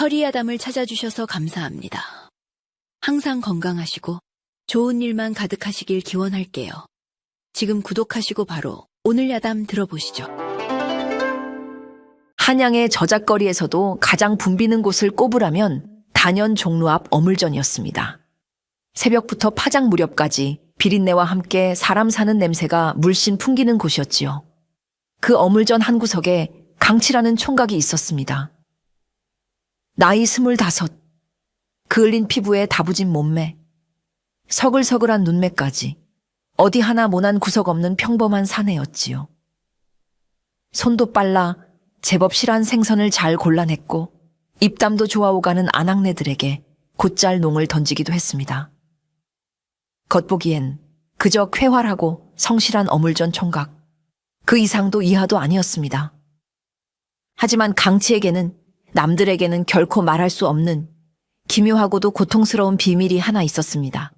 허리야담을 찾아주셔서 감사합니다. 항상 건강하시고 좋은 일만 가득하시길 기원할게요. 지금 구독하시고 바로 오늘 야담 들어보시죠. 한양의 저작거리에서도 가장 붐비는 곳을 꼽으라면 단연 종로 앞 어물전이었습니다. 새벽부터 파장 무렵까지 비린내와 함께 사람 사는 냄새가 물씬 풍기는 곳이었지요. 그 어물전 한 구석에 강치라는 총각이 있었습니다. 나이 25, 그을린 피부에 다부진 몸매, 서글서글한 눈매까지 어디 하나 모난 구석 없는 평범한 사내였지요. 손도 빨라 제법 실한 생선을 잘 골라냈고 입담도 좋아오가는 아낙네들에게 곧잘 농을 던지기도 했습니다. 겉보기엔 그저 쾌활하고 성실한 어물전 총각, 그 이상도 이하도 아니었습니다. 하지만 강치에게는 남들에게는 결코 말할 수 없는 기묘하고도 고통스러운 비밀이 하나 있었습니다.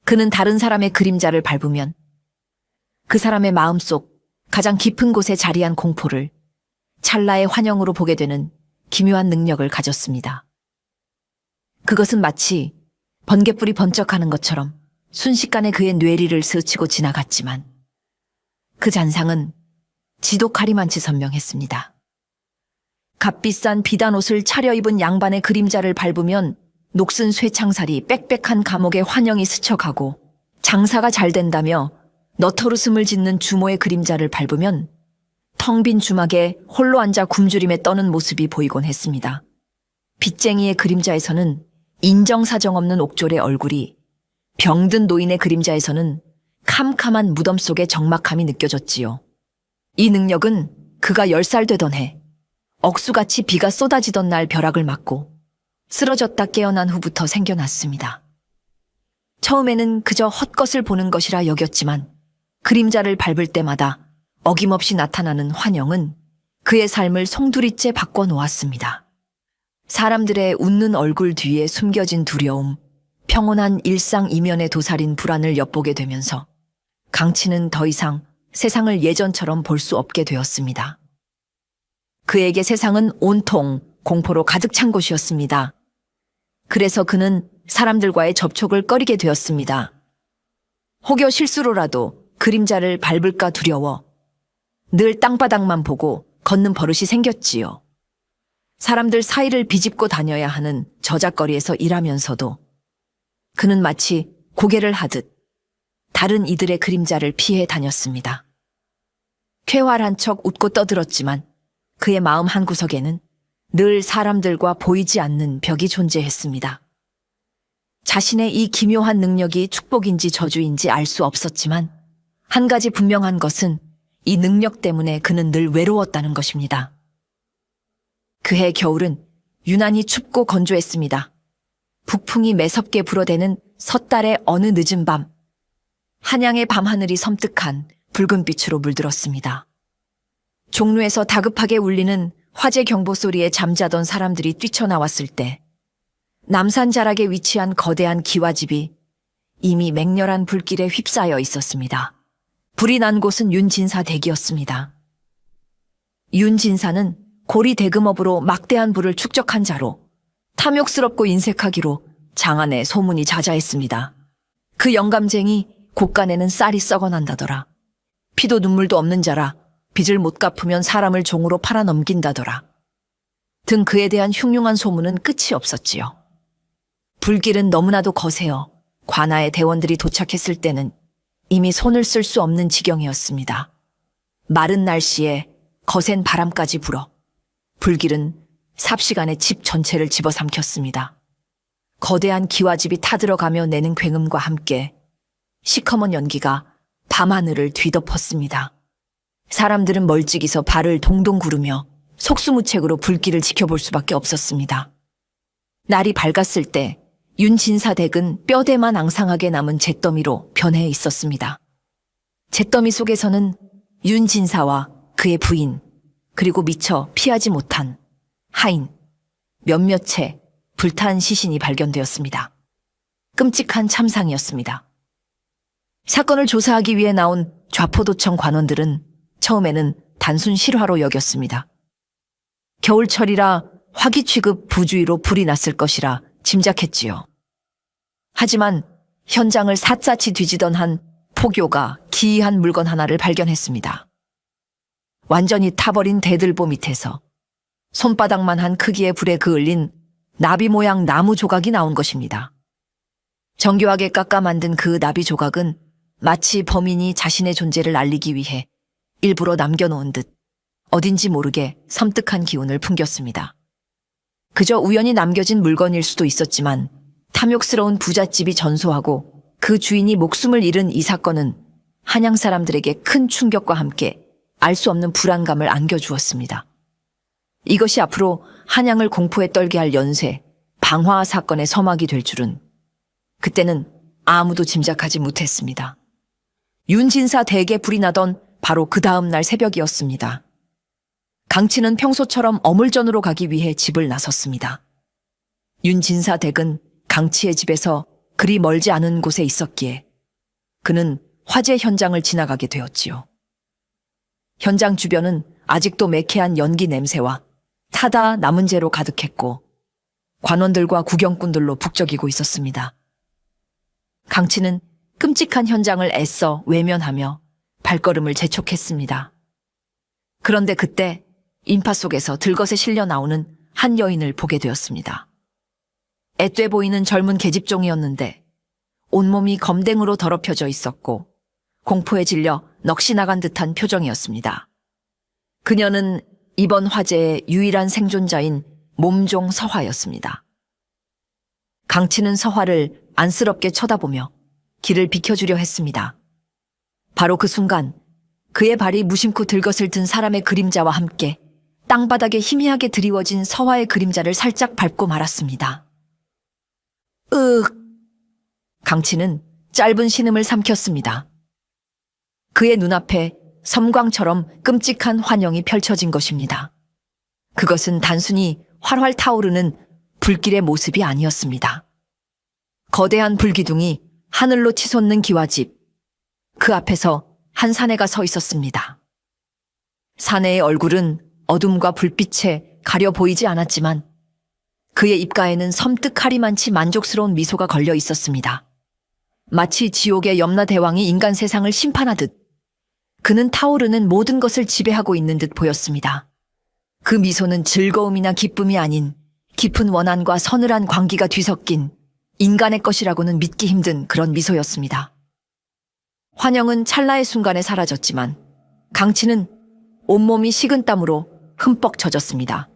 그는 다른 사람의 그림자를 밟으면 그 사람의 마음속 가장 깊은 곳에 자리한 공포를 찰나의 환영으로 보게 되는 기묘한 능력을 가졌습니다. 그것은 마치 번갯불이 번쩍하는 것처럼 순식간에 그의 뇌리를 스치고 지나갔지만 그 잔상은 지독하리만치 선명했습니다. 값비싼 비단 옷을 차려입은 양반의 그림자를 밟으면 녹슨 쇠창살이 빽빽한 감옥에 환영이 스쳐가고 장사가 잘 된다며 너털웃음을 짓는 주모의 그림자를 밟으면 텅 빈 주막에 홀로 앉아 굶주림에 떠는 모습이 보이곤 했습니다. 빚쟁이의 그림자에서는 인정사정 없는 옥졸의 얼굴이, 병든 노인의 그림자에서는 캄캄한 무덤 속의 적막함이 느껴졌지요. 이 능력은 그가 10살 되던 해 억수같이 비가 쏟아지던 날 벼락을 맞고 쓰러졌다 깨어난 후부터 생겨났습니다. 처음에는 그저 헛것을 보는 것이라 여겼지만 그림자를 밟을 때마다 어김없이 나타나는 환영은 그의 삶을 송두리째 바꿔놓았습니다. 사람들의 웃는 얼굴 뒤에 숨겨진 두려움, 평온한 일상 이면에 도사린 불안을 엿보게 되면서 강치는 더 이상 세상을 예전처럼 볼 수 없게 되었습니다. 그에게 세상은 온통 공포로 가득 찬 곳이었습니다. 그래서 그는 사람들과의 접촉을 꺼리게 되었습니다. 혹여 실수로라도 그림자를 밟을까 두려워 늘 땅바닥만 보고 걷는 버릇이 생겼지요. 사람들 사이를 비집고 다녀야 하는 저작거리에서 일하면서도 그는 마치 고개를 하듯 다른 이들의 그림자를 피해 다녔습니다. 쾌활한 척 웃고 떠들었지만 그의 마음 한구석에는 늘 사람들과 보이지 않는 벽이 존재했습니다. 자신의 이 기묘한 능력이 축복인지 저주인지 알 수 없었지만 한 가지 분명한 것은 이 능력 때문에 그는 늘 외로웠다는 것입니다. 그해 겨울은 유난히 춥고 건조했습니다. 북풍이 매섭게 불어대는 섣달의 어느 늦은 밤, 한양의 밤하늘이 섬뜩한 붉은 빛으로 물들었습니다. 종로에서 다급하게 울리는 화재 경보 소리에 잠자던 사람들이 뛰쳐나왔을 때 남산 자락에 위치한 거대한 기와집이 이미 맹렬한 불길에 휩싸여 있었습니다. 불이 난 곳은 윤진사 댁이었습니다. 윤진사는 고리 대금업으로 막대한 부를 축적한 자로 탐욕스럽고 인색하기로 장안에 소문이 자자했습니다. 그 영감쟁이 곳간에는 쌀이 썩어난다더라. 피도 눈물도 없는 자라 빚을 못 갚으면 사람을 종으로 팔아 넘긴다더라. 등 그에 대한 흉흉한 소문은 끝이 없었지요. 불길은 너무나도 거세어 관아의 대원들이 도착했을 때는 이미 손을 쓸 수 없는 지경이었습니다. 마른 날씨에 거센 바람까지 불어 불길은 삽시간에 집 전체를 집어삼켰습니다. 거대한 기와집이 타들어가며 내는 굉음과 함께 시커먼 연기가 밤하늘을 뒤덮었습니다. 사람들은 멀찍이서 발을 동동 구르며 속수무책으로 불길을 지켜볼 수밖에 없었습니다. 날이 밝았을 때 윤진사 댁은 뼈대만 앙상하게 남은 잿더미로 변해 있었습니다. 잿더미 속에서는 윤진사와 그의 부인, 그리고 미처 피하지 못한 하인, 몇몇 채 불탄 시신이 발견되었습니다. 끔찍한 참상이었습니다. 사건을 조사하기 위해 나온 좌포도청 관원들은 처음에는 단순 실화로 여겼습니다. 겨울철이라 화기 취급 부주의로 불이 났을 것이라 짐작했지요. 하지만 현장을 샅샅이 뒤지던 한 포교가 기이한 물건 하나를 발견했습니다. 완전히 타버린 대들보 밑에서 손바닥만 한 크기의 불에 그을린 나비 모양 나무 조각이 나온 것입니다. 정교하게 깎아 만든 그 나비 조각은 마치 범인이 자신의 존재를 알리기 위해 일부러 남겨놓은 듯 어딘지 모르게 섬뜩한 기운을 풍겼습니다. 그저 우연히 남겨진 물건일 수도 있었지만 탐욕스러운 부잣집이 전소하고 그 주인이 목숨을 잃은 이 사건은 한양 사람들에게 큰 충격과 함께 알 수 없는 불안감을 안겨주었습니다. 이것이 앞으로 한양을 공포에 떨게 할 연쇄, 방화 사건의 서막이 될 줄은 그때는 아무도 짐작하지 못했습니다. 윤진사 댁에 불이 나던 바로 그 다음 날 새벽이었습니다. 강치는 평소처럼 어물전으로 가기 위해 집을 나섰습니다. 윤진사 댁은 강치의 집에서 그리 멀지 않은 곳에 있었기에 그는 화재 현장을 지나가게 되었지요. 현장 주변은 아직도 매캐한 연기 냄새와 타다 남은 재로 가득했고 관원들과 구경꾼들로 북적이고 있었습니다. 강치는 끔찍한 현장을 애써 외면하며 발걸음을 재촉했습니다. 그런데 그때 인파 속에서 들것에 실려 나오는 한 여인을 보게 되었습니다. 앳돼 보이는 젊은 계집종이었는데 온몸이 검댕으로 더럽혀져 있었고 공포에 질려 넋이 나간 듯한 표정이었습니다. 그녀는 이번 화재의 유일한 생존자인 몸종 서화였습니다. 강치는 서화를 안쓰럽게 쳐다보며 길을 비켜주려 했습니다. 바로 그 순간 그의 발이 무심코 들것을 든 사람의 그림자와 함께 땅바닥에 희미하게 드리워진 서화의 그림자를 살짝 밟고 말았습니다. 강치는 짧은 신음을 삼켰습니다. 그의 눈앞에 섬광처럼 끔찍한 환영이 펼쳐진 것입니다. 그것은 단순히 활활 타오르는 불길의 모습이 아니었습니다. 거대한 불기둥이 하늘로 치솟는 기와집, 그 앞에서 한 사내가 서 있었습니다. 사내의 얼굴은 어둠과 불빛에 가려 보이지 않았지만 그의 입가에는 섬뜩하리만치 만족스러운 미소가 걸려 있었습니다. 마치 지옥의 염라대왕이 인간 세상을 심판하듯 그는 타오르는 모든 것을 지배하고 있는 듯 보였습니다. 그 미소는 즐거움이나 기쁨이 아닌 깊은 원한과 서늘한 광기가 뒤섞인 인간의 것이라고는 믿기 힘든 그런 미소였습니다. 환영은 찰나의 순간에 사라졌지만 강치는 온몸이 식은땀으로 흠뻑 젖었습니다.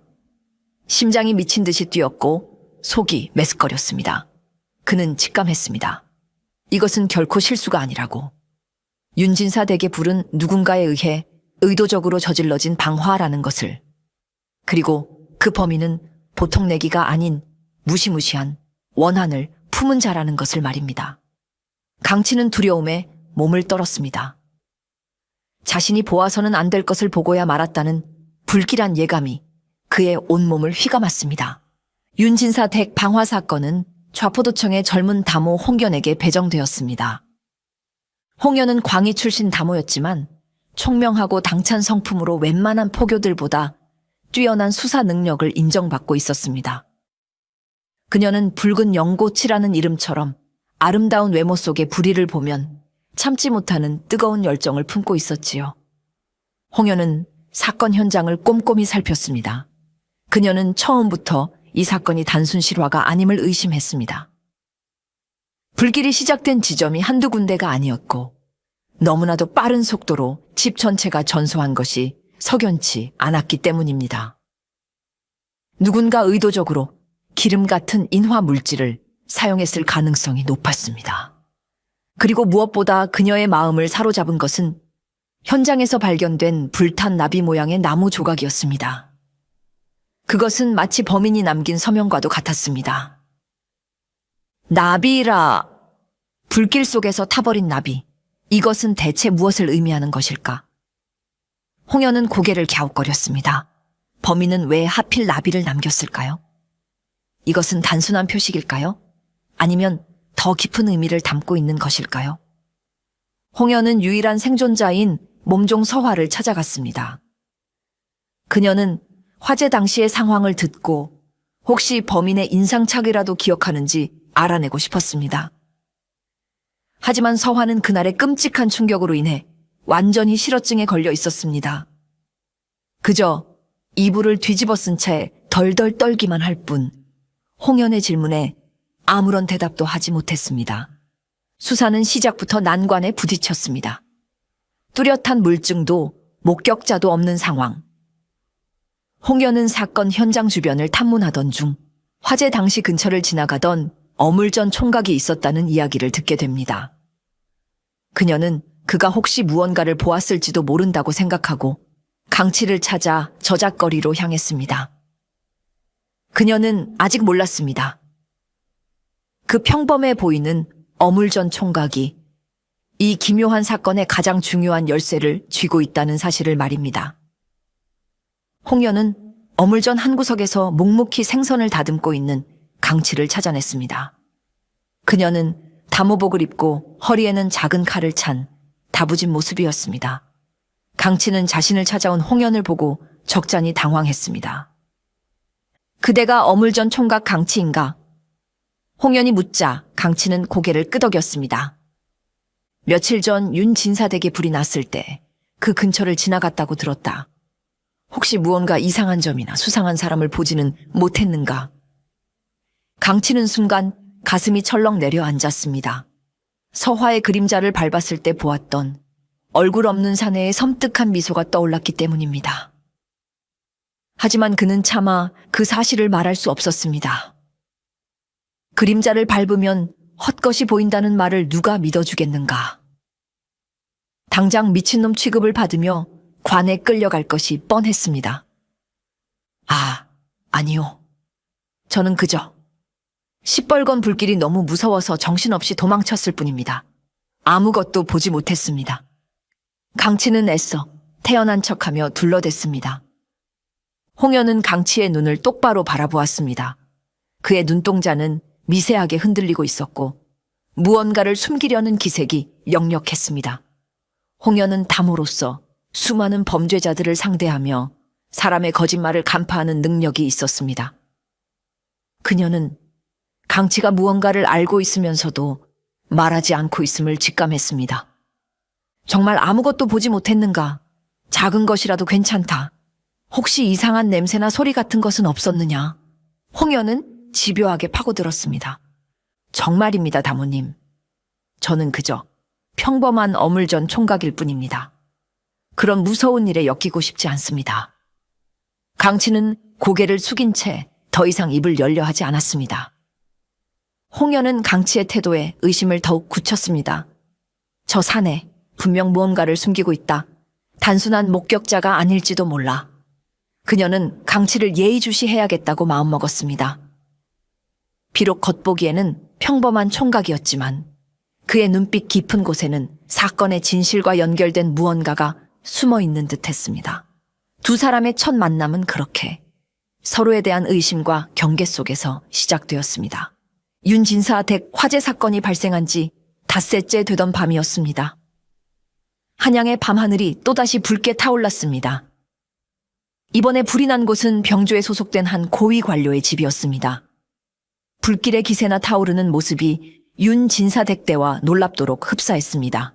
심장이 미친 듯이 뛰었고 속이 메스꺼렸습니다. 그는 직감했습니다. 이것은 결코 실수가 아니라고. 윤진사 댁의 불은 누군가에 의해 의도적으로 저질러진 방화라는 것을, 그리고 그 범인은 보통 내기가 아닌 무시무시한 원한을 품은 자라는 것을 말입니다. 강치는 두려움에 몸을 떨었습니다. 자신이 보아서는 안 될 것을 보고야 말았다는 불길한 예감이 그의 온몸을 휘감았습니다. 윤진사 댁 방화 사건은 좌포도청의 젊은 다모 홍견에게 배정되었습니다. 홍견은 광희 출신 다모였지만 총명하고 당찬 성품으로 웬만한 포교들보다 뛰어난 수사 능력을 인정받고 있었습니다. 그녀는 붉은 연고치라는 이름처럼 아름다운 외모 속의 불의를 보면 참지 못하는 뜨거운 열정을 품고 있었지요. 홍연은 사건 현장을 꼼꼼히 살폈습니다. 그녀는 처음부터 이 사건이 단순 실화가 아님을 의심했습니다. 불길이 시작된 지점이 한두 군데가 아니었고 너무나도 빠른 속도로 집 전체가 전소한 것이 석연치 않았기 때문입니다. 누군가 의도적으로 기름 같은 인화 물질을 사용했을 가능성이 높았습니다. 그리고 무엇보다 그녀의 마음을 사로잡은 것은 현장에서 발견된 불탄 나비 모양의 나무 조각이었습니다. 그것은 마치 범인이 남긴 서명과도 같았습니다. 나비라, 불길 속에서 타버린 나비. 이것은 대체 무엇을 의미하는 것일까? 홍연은 고개를 갸웃거렸습니다. 범인은 왜 하필 나비를 남겼을까요? 이것은 단순한 표식일까요? 아니면 더 깊은 의미를 담고 있는 것일까요? 홍연은 유일한 생존자인 몸종 서화를 찾아갔습니다. 그녀는 화재 당시의 상황을 듣고 혹시 범인의 인상착이라도 기억하는지 알아내고 싶었습니다. 하지만 서환은 그날의 끔찍한 충격으로 인해 완전히 실어증에 걸려 있었습니다. 그저 이불을 뒤집어 쓴 채 덜덜 떨기만 할 뿐 홍연의 질문에 아무런 대답도 하지 못했습니다. 수사는 시작부터 난관에 부딪혔습니다. 뚜렷한 물증도 목격자도 없는 상황. 홍연은 사건 현장 주변을 탐문하던 중 화재 당시 근처를 지나가던 어물전 총각이 있었다는 이야기를 듣게 됩니다. 그녀는 그가 혹시 무언가를 보았을지도 모른다고 생각하고 강치를 찾아 저작거리로 향했습니다. 그녀는 아직 몰랐습니다. 그 평범해 보이는 어물전 총각이 이 기묘한 사건의 가장 중요한 열쇠를 쥐고 있다는 사실을 말입니다. 홍연은 어물전 한 구석에서 묵묵히 생선을 다듬고 있는 강치를 찾아냈습니다. 그녀는 담호복을 입고 허리에는 작은 칼을 찬 다부진 모습이었습니다. 강치는 자신을 찾아온 홍연을 보고 적잖이 당황했습니다. 그대가 어물전 총각 강치인가? 홍연이 묻자 강치는 고개를 끄덕였습니다. 며칠 전 윤진사댁에 불이 났을 때 그 근처를 지나갔다고 들었다. 혹시 무언가 이상한 점이나 수상한 사람을 보지는 못했는가? 강치는 순간 가슴이 철렁 내려앉았습니다. 서화의 그림자를 밟았을 때 보았던 얼굴 없는 사내의 섬뜩한 미소가 떠올랐기 때문입니다. 하지만 그는 차마 그 사실을 말할 수 없었습니다. 그림자를 밟으면 헛것이 보인다는 말을 누가 믿어주겠는가? 당장 미친놈 취급을 받으며 관에 끌려갈 것이 뻔했습니다. 아니요. 저는 그저 시뻘건 불길이 너무 무서워서 정신없이 도망쳤을 뿐입니다. 아무것도 보지 못했습니다. 강치는 애써 태연한 척하며 둘러댔습니다. 홍연은 강치의 눈을 똑바로 바라보았습니다. 그의 눈동자는 미세하게 흔들리고 있었고 무언가를 숨기려는 기색이 역력했습니다. 홍연은 담으로써 수많은 범죄자들을 상대하며 사람의 거짓말을 간파하는 능력이 있었습니다. 그녀는 강치가 무언가를 알고 있으면서도 말하지 않고 있음을 직감했습니다. 정말 아무것도 보지 못했는가? 작은 것이라도 괜찮다. 혹시 이상한 냄새나 소리 같은 것은 없었느냐? 홍연은 집요하게 파고들었습니다. 정말입니다, 다모님. 저는 그저 평범한 어물전 총각일 뿐입니다. 그런 무서운 일에 엮이고 싶지 않습니다. 강치는 고개를 숙인 채 더 이상 입을 열려 하지 않았습니다. 홍연은 강치의 태도에 의심을 더욱 굳혔습니다. 저 사내 분명 무언가를 숨기고 있다. 단순한 목격자가 아닐지도 몰라. 그녀는 강치를 예의주시해야겠다고 마음먹었습니다. 비록 겉보기에는 평범한 총각이었지만 그의 눈빛 깊은 곳에는 사건의 진실과 연결된 무언가가 숨어 있는 듯했습니다. 두 사람의 첫 만남은 그렇게 서로에 대한 의심과 경계 속에서 시작되었습니다. 윤진사 댁 화재 사건이 발생한 지 닷새째 되던 밤이었습니다. 한양의 밤하늘이 또다시 붉게 타올랐습니다. 이번에 불이 난 곳은 병조에 소속된 한 고위 관료의 집이었습니다. 불길의 기세나 타오르는 모습이 윤진사 댁대와 놀랍도록 흡사했습니다.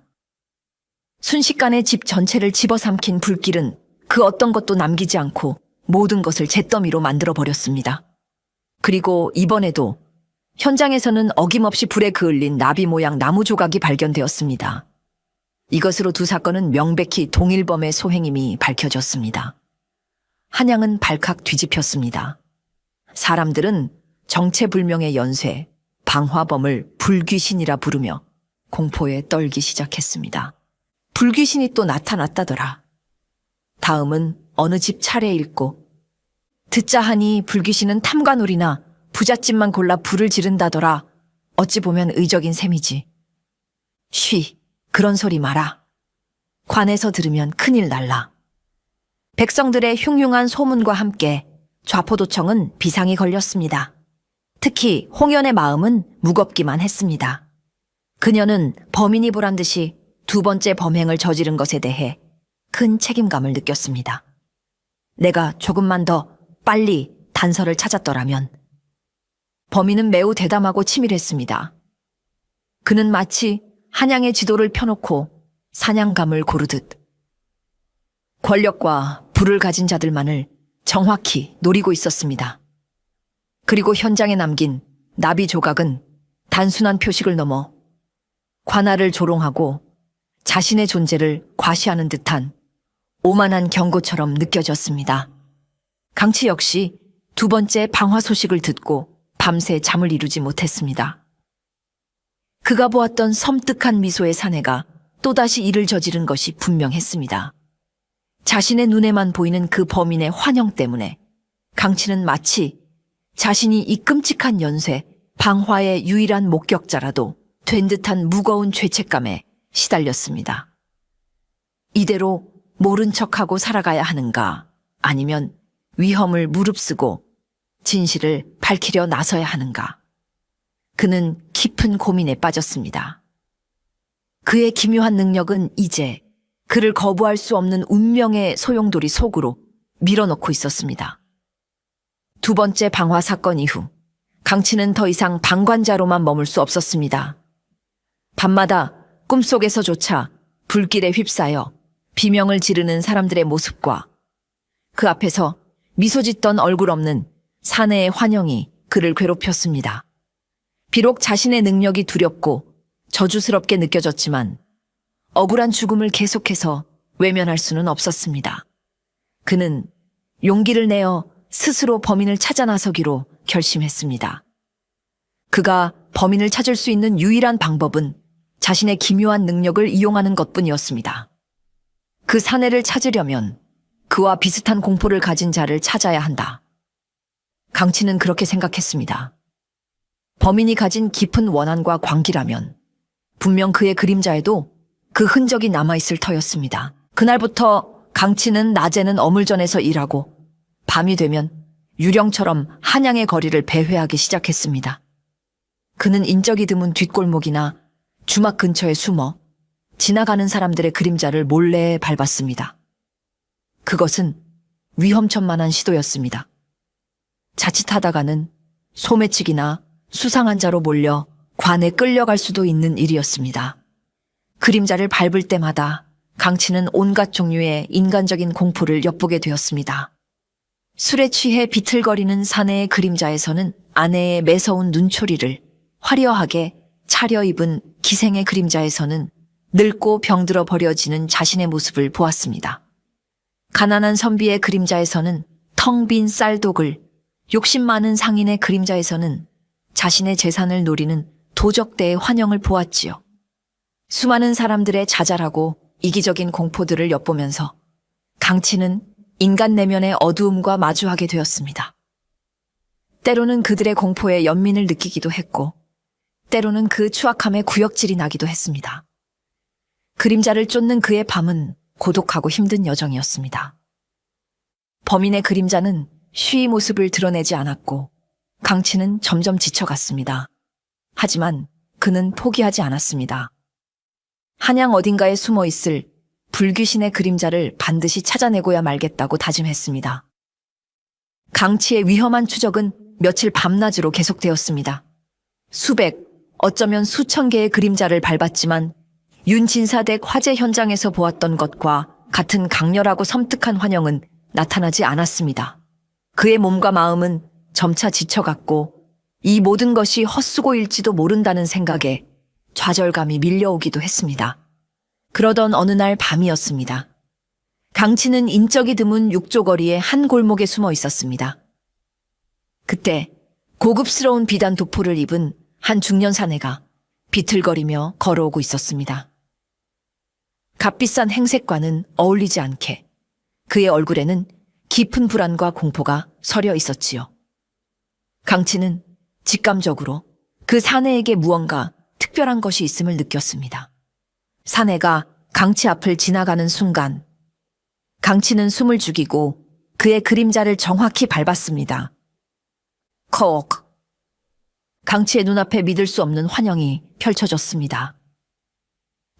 순식간에 집 전체를 집어삼킨 불길은 그 어떤 것도 남기지 않고 모든 것을 잿더미로 만들어버렸습니다. 그리고 이번에도 현장에서는 어김없이 불에 그을린 나비 모양 나무 조각이 발견되었습니다. 이것으로 두 사건은 명백히 동일범의 소행임이 밝혀졌습니다. 한양은 발칵 뒤집혔습니다. 사람들은 정체불명의 연쇄, 방화범을 불귀신이라 부르며 공포에 떨기 시작했습니다. 불귀신이 또 나타났다더라. 다음은 어느 집 차례일고 듣자 하니 불귀신은 탐관오리나 부잣집만 골라 불을 지른다더라. 어찌 보면 의적인 셈이지. 쉬, 그런 소리 마라. 관에서 들으면 큰일 날라. 백성들의 흉흉한 소문과 함께 좌포도청은 비상이 걸렸습니다. 특히 홍연의 마음은 무겁기만 했습니다. 그녀는 범인이 보란 듯이 두 번째 범행을 저지른 것에 대해 큰 책임감을 느꼈습니다. 내가 조금만 더 빨리 단서를 찾았더라면 범인은 매우 대담하고 치밀했습니다. 그는 마치 한양의 지도를 펴놓고 사냥감을 고르듯 권력과 부를 가진 자들만을 정확히 노리고 있었습니다. 그리고 현장에 남긴 나비 조각은 단순한 표식을 넘어 관할을 조롱하고 자신의 존재를 과시하는 듯한 오만한 경고처럼 느껴졌습니다. 강치 역시 두 번째 방화 소식을 듣고 밤새 잠을 이루지 못했습니다. 그가 보았던 섬뜩한 미소의 사내가 또다시 일을 저지른 것이 분명했습니다. 자신의 눈에만 보이는 그 범인의 환영 때문에 강치는 마치 자신이 이 끔찍한 연쇄, 방화의 유일한 목격자라도 된 듯한 무거운 죄책감에 시달렸습니다. 이대로 모른 척하고 살아가야 하는가, 아니면 위험을 무릅쓰고 진실을 밝히려 나서야 하는가. 그는 깊은 고민에 빠졌습니다. 그의 기묘한 능력은 이제 그를 거부할 수 없는 운명의 소용돌이 속으로 밀어넣고 있었습니다. 두 번째 방화 사건 이후 강치는 더 이상 방관자로만 머물 수 없었습니다. 밤마다 꿈속에서조차 불길에 휩싸여 비명을 지르는 사람들의 모습과 그 앞에서 미소 짓던 얼굴 없는 사내의 환영이 그를 괴롭혔습니다. 비록 자신의 능력이 두렵고 저주스럽게 느껴졌지만 억울한 죽음을 계속해서 외면할 수는 없었습니다. 그는 용기를 내어 스스로 범인을 찾아 나서기로 결심했습니다. 그가 범인을 찾을 수 있는 유일한 방법은 자신의 기묘한 능력을 이용하는 것뿐이었습니다. 그 사내를 찾으려면 그와 비슷한 공포를 가진 자를 찾아야 한다. 강치는 그렇게 생각했습니다. 범인이 가진 깊은 원한과 광기라면 분명 그의 그림자에도 그 흔적이 남아있을 터였습니다. 그날부터 강치는 낮에는 어물전에서 일하고 밤이 되면 유령처럼 한양의 거리를 배회하기 시작했습니다. 그는 인적이 드문 뒷골목이나 주막 근처에 숨어 지나가는 사람들의 그림자를 몰래 밟았습니다. 그것은 위험천만한 시도였습니다. 자칫하다가는 소매치기나 수상한 자로 몰려 관에 끌려갈 수도 있는 일이었습니다. 그림자를 밟을 때마다 강치는 온갖 종류의 인간적인 공포를 엿보게 되었습니다. 술에 취해 비틀거리는 사내의 그림자에서는 아내의 매서운 눈초리를, 화려하게 차려입은 기생의 그림자에서는 늙고 병들어 버려지는 자신의 모습을 보았습니다. 가난한 선비의 그림자에서는 텅 빈 쌀독을, 욕심 많은 상인의 그림자에서는 자신의 재산을 노리는 도적대의 환영을 보았지요. 수많은 사람들의 자잘하고 이기적인 공포들을 엿보면서 강치는 인간 내면의 어두움과 마주하게 되었습니다. 때로는 그들의 공포에 연민을 느끼기도 했고, 때로는 그 추악함에 구역질이 나기도 했습니다. 그림자를 쫓는 그의 밤은 고독하고 힘든 여정이었습니다. 범인의 그림자는 쉬이 모습을 드러내지 않았고 강치는 점점 지쳐갔습니다. 하지만 그는 포기하지 않았습니다. 한양 어딘가에 숨어 있을 불귀신의 그림자를 반드시 찾아내고야 말겠다고 다짐했습니다. 강치의 위험한 추적은 며칠 밤낮으로 계속되었습니다. 수백, 어쩌면 수천 개의 그림자를 밟았지만 윤진사댁 화재 현장에서 보았던 것과 같은 강렬하고 섬뜩한 환영은 나타나지 않았습니다. 그의 몸과 마음은 점차 지쳐갔고 이 모든 것이 헛수고일지도 모른다는 생각에 좌절감이 밀려오기도 했습니다. 그러던 어느 날 밤이었습니다. 강치는 인적이 드문 육조거리의 한 골목에 숨어 있었습니다. 그때 고급스러운 비단 도포를 입은 한 중년 사내가 비틀거리며 걸어오고 있었습니다. 값비싼 행색과는 어울리지 않게 그의 얼굴에는 깊은 불안과 공포가 서려 있었지요. 강치는 직감적으로 그 사내에게 무언가 특별한 것이 있음을 느꼈습니다. 사내가 강치 앞을 지나가는 순간 강치는 숨을 죽이고 그의 그림자를 정확히 밟았습니다. 컥! 강치의 눈앞에 믿을 수 없는 환영이 펼쳐졌습니다.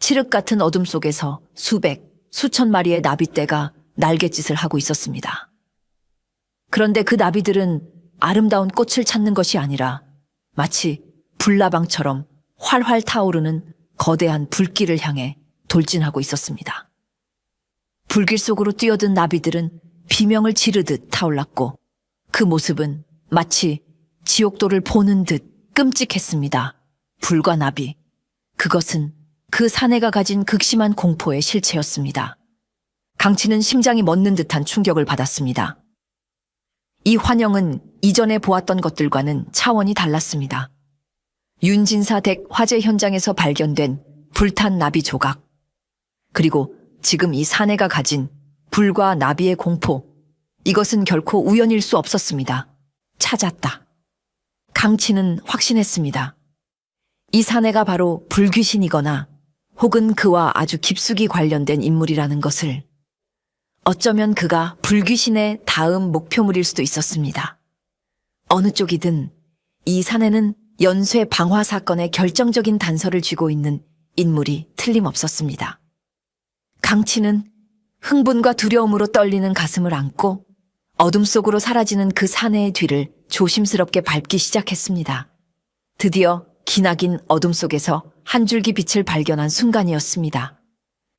칠흑 같은 어둠 속에서 수백, 수천 마리의 나비떼가 날갯짓을 하고 있었습니다. 그런데 그 나비들은 아름다운 꽃을 찾는 것이 아니라 마치 불나방처럼 활활 타오르는 거대한 불길을 향해 돌진하고 있었습니다. 불길 속으로 뛰어든 나비들은 비명을 지르듯 타올랐고 그 모습은 마치 지옥도를 보는 듯 끔찍했습니다. 불과 나비, 그것은 그 사내가 가진 극심한 공포의 실체였습니다. 강치는 심장이 멎는 듯한 충격을 받았습니다. 이 환영은 이전에 보았던 것들과는 차원이 달랐습니다. 윤진사 댁 화재 현장에서 발견된 불탄 나비 조각, 그리고 지금 이 사내가 가진 불과 나비의 공포, 이것은 결코 우연일 수 없었습니다. 찾았다. 강치는 확신했습니다. 이 사내가 바로 불귀신이거나 혹은 그와 아주 깊숙이 관련된 인물이라는 것을. 어쩌면 그가 불귀신의 다음 목표물일 수도 있었습니다. 어느 쪽이든 이 사내는 연쇄 방화 사건의 결정적인 단서를 쥐고 있는 인물이 틀림없었습니다. 강치는 흥분과 두려움으로 떨리는 가슴을 안고 어둠 속으로 사라지는 그 사내의 뒤를 조심스럽게 밟기 시작했습니다. 드디어 기나긴 어둠 속에서 한 줄기 빛을 발견한 순간이었습니다.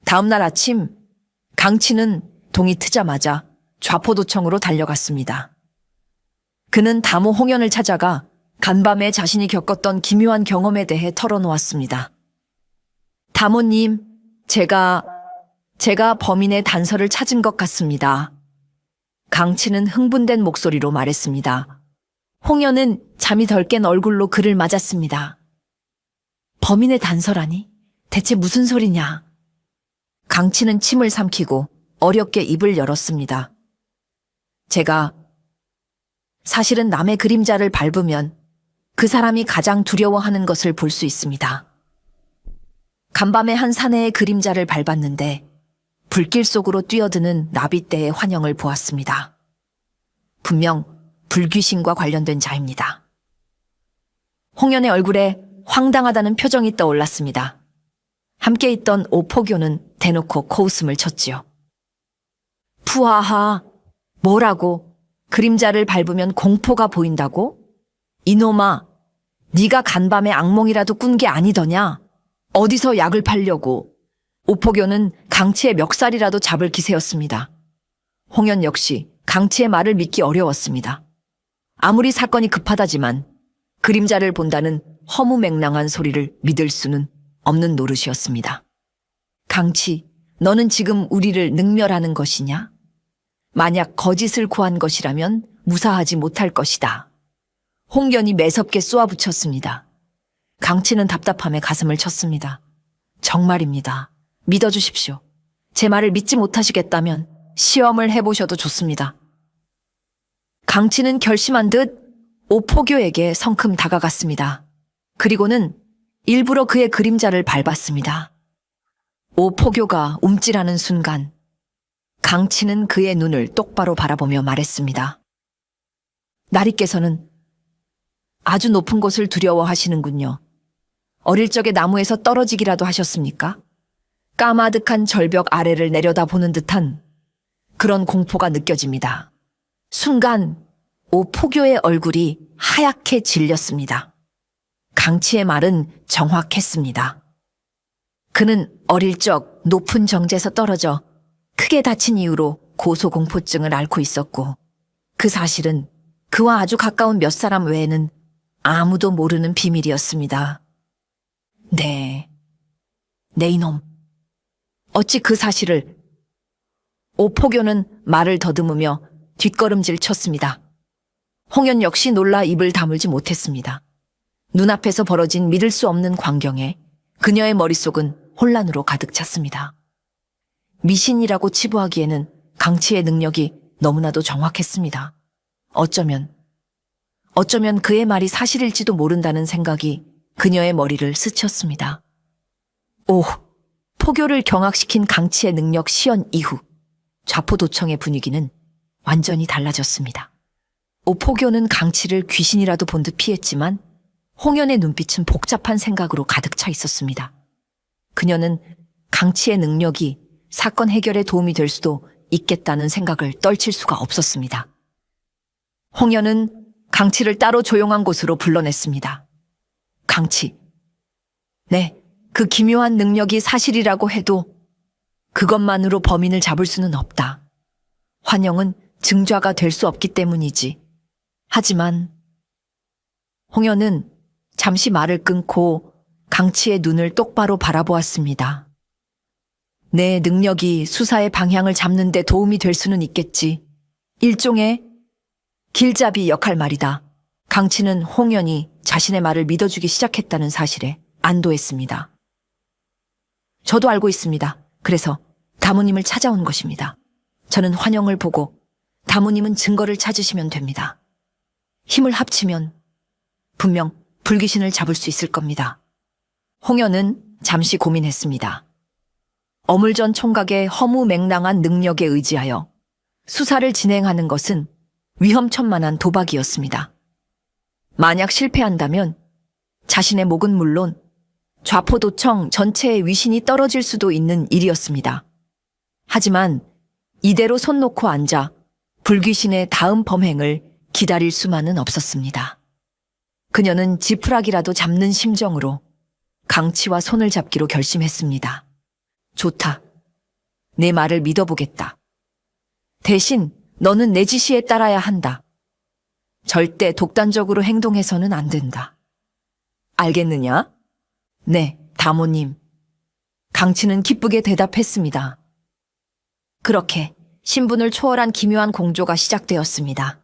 다음 날 아침, 강치는 동이 트자마자 좌포도청으로 달려갔습니다. 그는 다모 홍연을 찾아가 간밤에 자신이 겪었던 기묘한 경험에 대해 털어놓았습니다. 다모님, 제가 범인의 단서를 찾은 것 같습니다. 강치는 흥분된 목소리로 말했습니다. 홍연은 잠이 덜 깬 얼굴로 그를 맞았습니다. 범인의 단서라니? 대체 무슨 소리냐? 강치는 침을 삼키고 어렵게 입을 열었습니다. 제가 사실은 남의 그림자를 밟으면 그 사람이 가장 두려워하는 것을 볼 수 있습니다. 간밤에 한 사내의 그림자를 밟았는데 불길 속으로 뛰어드는 나비떼의 환영을 보았습니다. 분명 불귀신과 관련된 자입니다. 홍연의 얼굴에 황당하다는 표정이 떠올랐습니다. 함께 있던 오포교는 대놓고 코웃음을 쳤지요. 푸하하, 뭐라고? 그림자를 밟으면 공포가 보인다고? 이놈아, 네가 간밤에 악몽이라도 꾼 게 아니더냐? 어디서 약을 팔려고? 오포교는 강치의 멱살이라도 잡을 기세였습니다. 홍연 역시 강치의 말을 믿기 어려웠습니다. 아무리 사건이 급하다지만 그림자를 본다는 허무맹랑한 소리를 믿을 수는 없는 노릇이었습니다. 강치, 너는 지금 우리를 능멸하는 것이냐? 만약 거짓을 구한 것이라면 무사하지 못할 것이다. 홍연이 매섭게 쏘아붙였습니다. 강치는 답답함에 가슴을 쳤습니다. 정말입니다. 믿어주십시오. 제 말을 믿지 못하시겠다면 시험을 해보셔도 좋습니다. 강치는 결심한 듯 오포교에게 성큼 다가갔습니다. 그리고는 일부러 그의 그림자를 밟았습니다. 오포교가 움찔하는 순간 강치는 그의 눈을 똑바로 바라보며 말했습니다. 나리께서는 아주 높은 곳을 두려워하시는군요. 어릴 적에 나무에서 떨어지기라도 하셨습니까? 까마득한 절벽 아래를 내려다보는 듯한 그런 공포가 느껴집니다. 순간 오포교의 얼굴이 하얗게 질렸습니다. 강치의 말은 정확했습니다. 그는 어릴 적 높은 정지에서 떨어져 크게 다친 이후로 고소공포증을 앓고 있었고 그 사실은 그와 아주 가까운 몇 사람 외에는 아무도 모르는 비밀이었습니다. 네 이놈. 어찌 그 사실을... 오포교는 말을 더듬으며 뒷걸음질 쳤습니다. 홍연 역시 놀라 입을 다물지 못했습니다. 눈앞에서 벌어진 믿을 수 없는 광경에 그녀의 머릿속은 혼란으로 가득 찼습니다. 미신이라고 치부하기에는 강치의 능력이 너무나도 정확했습니다. 어쩌면 그의 말이 사실일지도 모른다는 생각이 그녀의 머리를 스쳤습니다. 오, 포교를 경악시킨 강치의 능력 시연 이후 좌포도청의 분위기는 완전히 달라졌습니다. 오포교는 강치를 귀신이라도 본 듯 피했지만 홍연의 눈빛은 복잡한 생각으로 가득 차 있었습니다. 그녀는 강치의 능력이 사건 해결에 도움이 될 수도 있겠다는 생각을 떨칠 수가 없었습니다. 홍연은 강치를 따로 조용한 곳으로 불러냈습니다. 강치. 네, 그 기묘한 능력이 사실이라고 해도 그것만으로 범인을 잡을 수는 없다. 환영은 증좌가 될 수 없기 때문이지. 하지만 홍연은 잠시 말을 끊고 강치의 눈을 똑바로 바라보았습니다. 내 능력이 수사의 방향을 잡는 데 도움이 될 수는 있겠지. 일종의 길잡이 역할 말이다. 강치는 홍연이 자신의 말을 믿어주기 시작했다는 사실에 안도했습니다. 저도 알고 있습니다. 그래서 다모님을 찾아온 것입니다. 저는 환영을 보고 다모님은 증거를 찾으시면 됩니다. 힘을 합치면 분명 불귀신을 잡을 수 있을 겁니다. 홍연은 잠시 고민했습니다. 어물전 총각의 허무맹랑한 능력에 의지하여 수사를 진행하는 것은 위험천만한 도박이었습니다. 만약 실패한다면 자신의 목은 물론 좌포도청 전체의 위신이 떨어질 수도 있는 일이었습니다. 하지만 이대로 손 놓고 앉아 불귀신의 다음 범행을 기다릴 수만은 없었습니다. 그녀는 지푸라기라도 잡는 심정으로 강치와 손을 잡기로 결심했습니다. 좋다. 내 말을 믿어보겠다. 대신 너는 내 지시에 따라야 한다. 절대 독단적으로 행동해서는 안 된다. 알겠느냐? 네, 다모님. 강치는 기쁘게 대답했습니다. 그렇게 신분을 초월한 기묘한 공조가 시작되었습니다.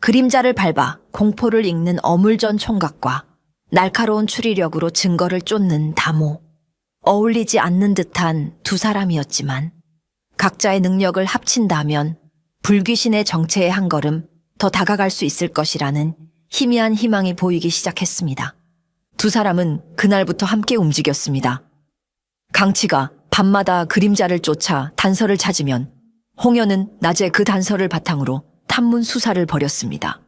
그림자를 밟아 공포를 읽는 어물전 총각과 날카로운 추리력으로 증거를 쫓는 다모. 어울리지 않는 듯한 두 사람이었지만 각자의 능력을 합친다면 불귀신의 정체에 한 걸음 더 다가갈 수 있을 것이라는 희미한 희망이 보이기 시작했습니다. 두 사람은 그날부터 함께 움직였습니다. 강치가 밤마다 그림자를 쫓아 단서를 찾으면 홍연은 낮에 그 단서를 바탕으로 탐문 수사를 벌였습니다.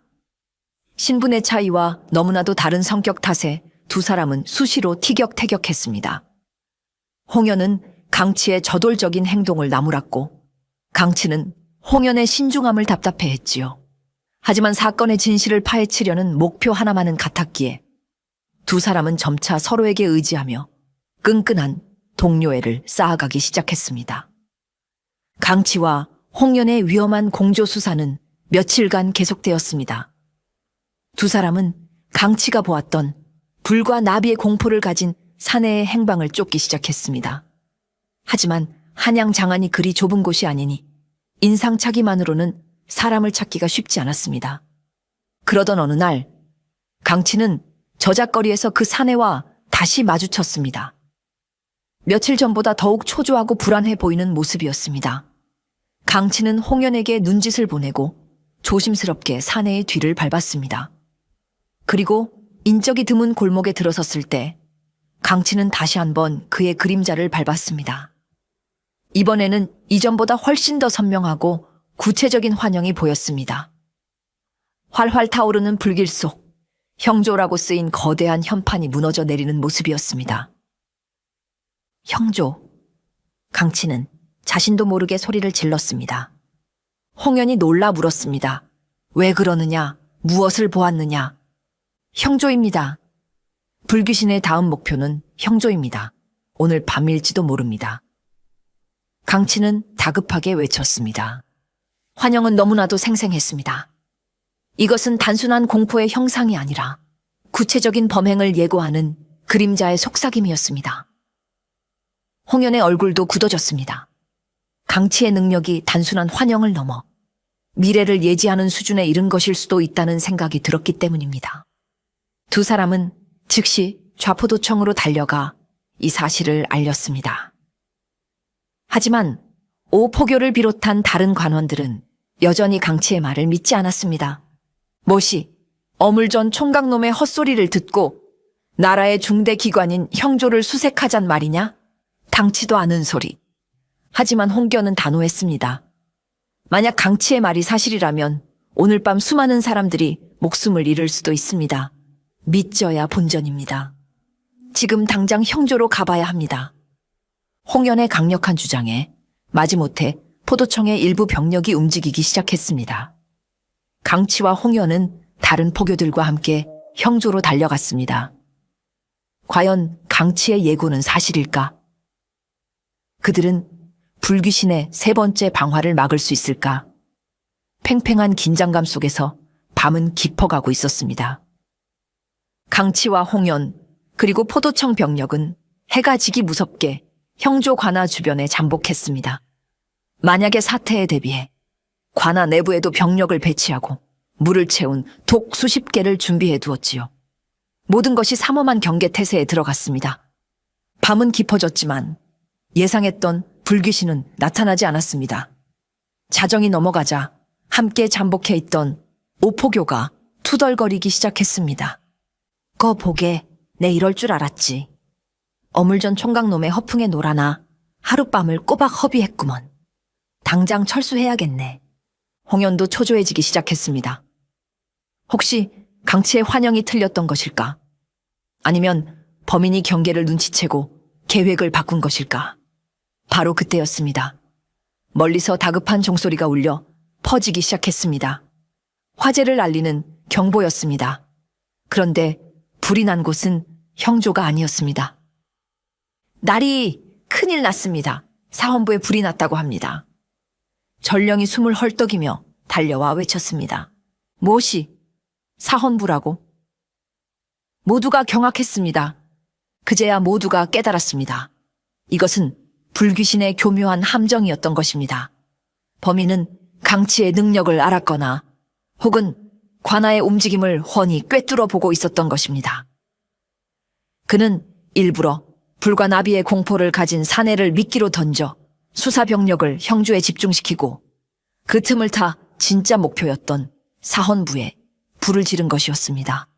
신분의 차이와 너무나도 다른 성격 탓에 두 사람은 수시로 티격태격했습니다. 홍연은 강치의 저돌적인 행동을 나무랐고 강치는 홍연의 신중함을 답답해했지요. 하지만 사건의 진실을 파헤치려는 목표 하나만은 같았기에 두 사람은 점차 서로에게 의지하며 끈끈한 동료애를 쌓아가기 시작했습니다. 강치와 홍연의 위험한 공조 수사는 며칠간 계속되었습니다. 두 사람은 강치가 보았던 불과 나비의 공포를 가진 사내의 행방을 쫓기 시작했습니다. 하지만 한양 장안이 그리 좁은 곳이 아니니 인상착의만으로는 사람을 찾기가 쉽지 않았습니다. 그러던 어느 날 강치는 저작거리에서 그 사내와 다시 마주쳤습니다. 며칠 전보다 더욱 초조하고 불안해 보이는 모습이었습니다. 강치는 홍연에게 눈짓을 보내고 조심스럽게 사내의 뒤를 밟았습니다. 그리고 인적이 드문 골목에 들어섰을 때 강치는 다시 한번 그의 그림자를 밟았습니다. 이번에는 이전보다 훨씬 더 선명하고 구체적인 환영이 보였습니다. 활활 타오르는 불길 속 형조라고 쓰인 거대한 현판이 무너져 내리는 모습이었습니다. 형조. 강치는 자신도 모르게 소리를 질렀습니다. 홍연이 놀라 물었습니다. 왜 그러느냐? 무엇을 보았느냐? 형조입니다. 불귀신의 다음 목표는 형조입니다. 오늘 밤일지도 모릅니다. 강치는 다급하게 외쳤습니다. 환영은 너무나도 생생했습니다. 이것은 단순한 공포의 형상이 아니라 구체적인 범행을 예고하는 그림자의 속삭임이었습니다. 홍연의 얼굴도 굳어졌습니다. 강치의 능력이 단순한 환영을 넘어 미래를 예지하는 수준에 이른 것일 수도 있다는 생각이 들었기 때문입니다. 두 사람은 즉시 좌포도청으로 달려가 이 사실을 알렸습니다. 하지만 오포교를 비롯한 다른 관원들은 여전히 강치의 말을 믿지 않았습니다. 못이 어물전 총각놈의 헛소리를 듣고 나라의 중대 기관인 형조를 수색하잔 말이냐? 당치도 않은 소리. 하지만 홍견은 단호했습니다. 만약 강치의 말이 사실이라면 오늘 밤 수많은 사람들이 목숨을 잃을 수도 있습니다. 믿져야 본전입니다. 지금 당장 형조로 가봐야 합니다. 홍연의 강력한 주장에 마지못해 포도청의 일부 병력이 움직이기 시작했습니다. 강치와 홍연은 다른 포교들과 함께 형조로 달려갔습니다. 과연 강치의 예고는 사실일까? 그들은 불귀신의 세 번째 방화를 막을 수 있을까? 팽팽한 긴장감 속에서 밤은 깊어가고 있었습니다. 강치와 홍연, 그리고 포도청 병력은 해가 지기 무섭게 형조 관아 주변에 잠복했습니다. 만약의 사태에 대비해 관아 내부에도 병력을 배치하고 물을 채운 독 수십 개를 준비해 두었지요. 모든 것이 삼엄한 경계 태세에 들어갔습니다. 밤은 깊어졌지만 예상했던 불귀신은 나타나지 않았습니다. 자정이 넘어가자 함께 잠복해 있던 오포교가 투덜거리기 시작했습니다. 거 보게, 내 이럴 줄 알았지. 어물전 총각놈의 허풍에 놀아나 하룻밤을 꼬박 허비했구먼. 당장 철수해야겠네. 홍연도 초조해지기 시작했습니다. 혹시 강치의 환영이 틀렸던 것일까? 아니면 범인이 경계를 눈치채고 계획을 바꾼 것일까? 바로 그때였습니다. 멀리서 다급한 종소리가 울려 퍼지기 시작했습니다. 화재를 알리는 경보였습니다. 그런데 불이 난 곳은 형조가 아니었습니다. 날이 큰일 났습니다. 사헌부에 불이 났다고 합니다. 전령이 숨을 헐떡이며 달려와 외쳤습니다. 무엇이? 사헌부라고? 모두가 경악했습니다. 그제야 모두가 깨달았습니다. 이것은 불귀신의 교묘한 함정이었던 것입니다. 범인은 강치의 능력을 알았거나 혹은 관아의 움직임을 훤히 꿰뚫어 보고 있었던 것입니다. 그는 일부러 불과 나비의 공포를 가진 사내를 미끼로 던져 수사병력을 형주에 집중시키고 그 틈을 타 진짜 목표였던 사헌부에 불을 지른 것이었습니다.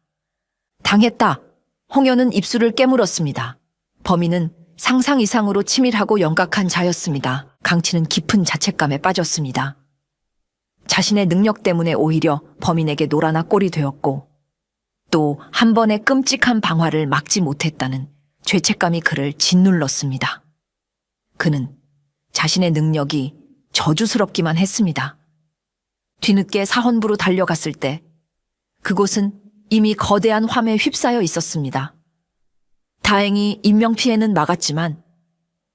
당했다. 홍연은 입술을 깨물었습니다. 범인은 상상 이상으로 치밀하고 영각한 자였습니다. 강치는 깊은 자책감에 빠졌습니다. 자신의 능력 때문에 오히려 범인에게 노라나 꼴이 되었고 또 한 번의 끔찍한 방화를 막지 못했다는 죄책감이 그를 짓눌렀습니다. 그는 자신의 능력이 저주스럽기만 했습니다. 뒤늦게 사헌부로 달려갔을 때 그곳은 이미 거대한 화매에 휩싸여 있었습니다. 다행히 인명피해는 막았지만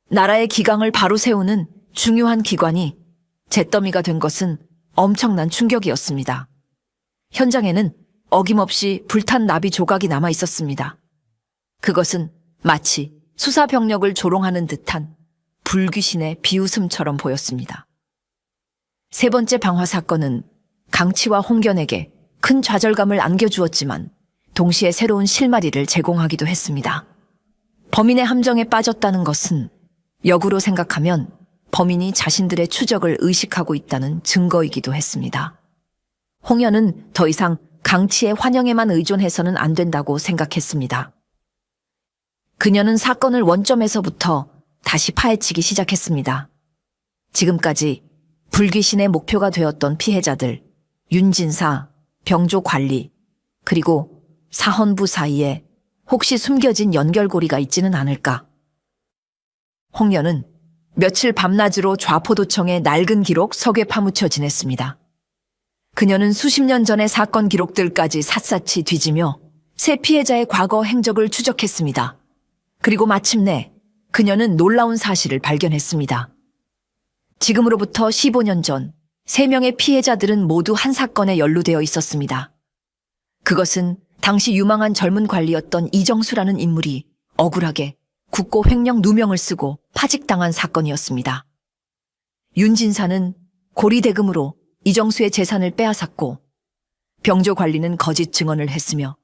나라의 기강을 바로 세우는 중요한 기관이 잿더미가 된 것은 엄청난 충격이었습니다. 현장에는 어김없이 불탄 나비 조각이 남아 있었습니다. 그것은 마치 수사병력을 조롱하는 듯한 불귀신의 비웃음처럼 보였습니다. 세 번째 방화 사건은 강치와 홍견에게 큰 좌절감을 안겨주었지만 동시에 새로운 실마리를 제공하기도 했습니다. 범인의 함정에 빠졌다는 것은 역으로 생각하면 범인이 자신들의 추적을 의식하고 있다는 증거이기도 했습니다. 홍연은 더 이상 강치의 환영에만 의존해서는 안 된다고 생각했습니다. 그녀는 사건을 원점에서부터 다시 파헤치기 시작했습니다. 지금까지 불귀신의 목표가 되었던 피해자들, 윤진사, 병조 관리, 그리고 사헌부 사이에 혹시 숨겨진 연결고리가 있지는 않을까? 홍연은 며칠 밤낮으로 좌포도청의 낡은 기록 석에 파묻혀 지냈습니다. 그녀는 수십 년 전의 사건 기록들까지 샅샅이 뒤지며 새 피해자의 과거 행적을 추적했습니다. 그리고 마침내 그녀는 놀라운 사실을 발견했습니다. 지금으로부터 15년 전 3명의 피해자들은 모두 한 사건에 연루되어 있었습니다. 그것은 당시 유망한 젊은 관리였던 이정수라는 인물이 억울하게 국고 횡령 누명을 쓰고 파직당한 사건이었습니다. 윤진사는 고리대금으로 이정수의 재산을 빼앗았고 병조 관리는 거짓 증언을 했으며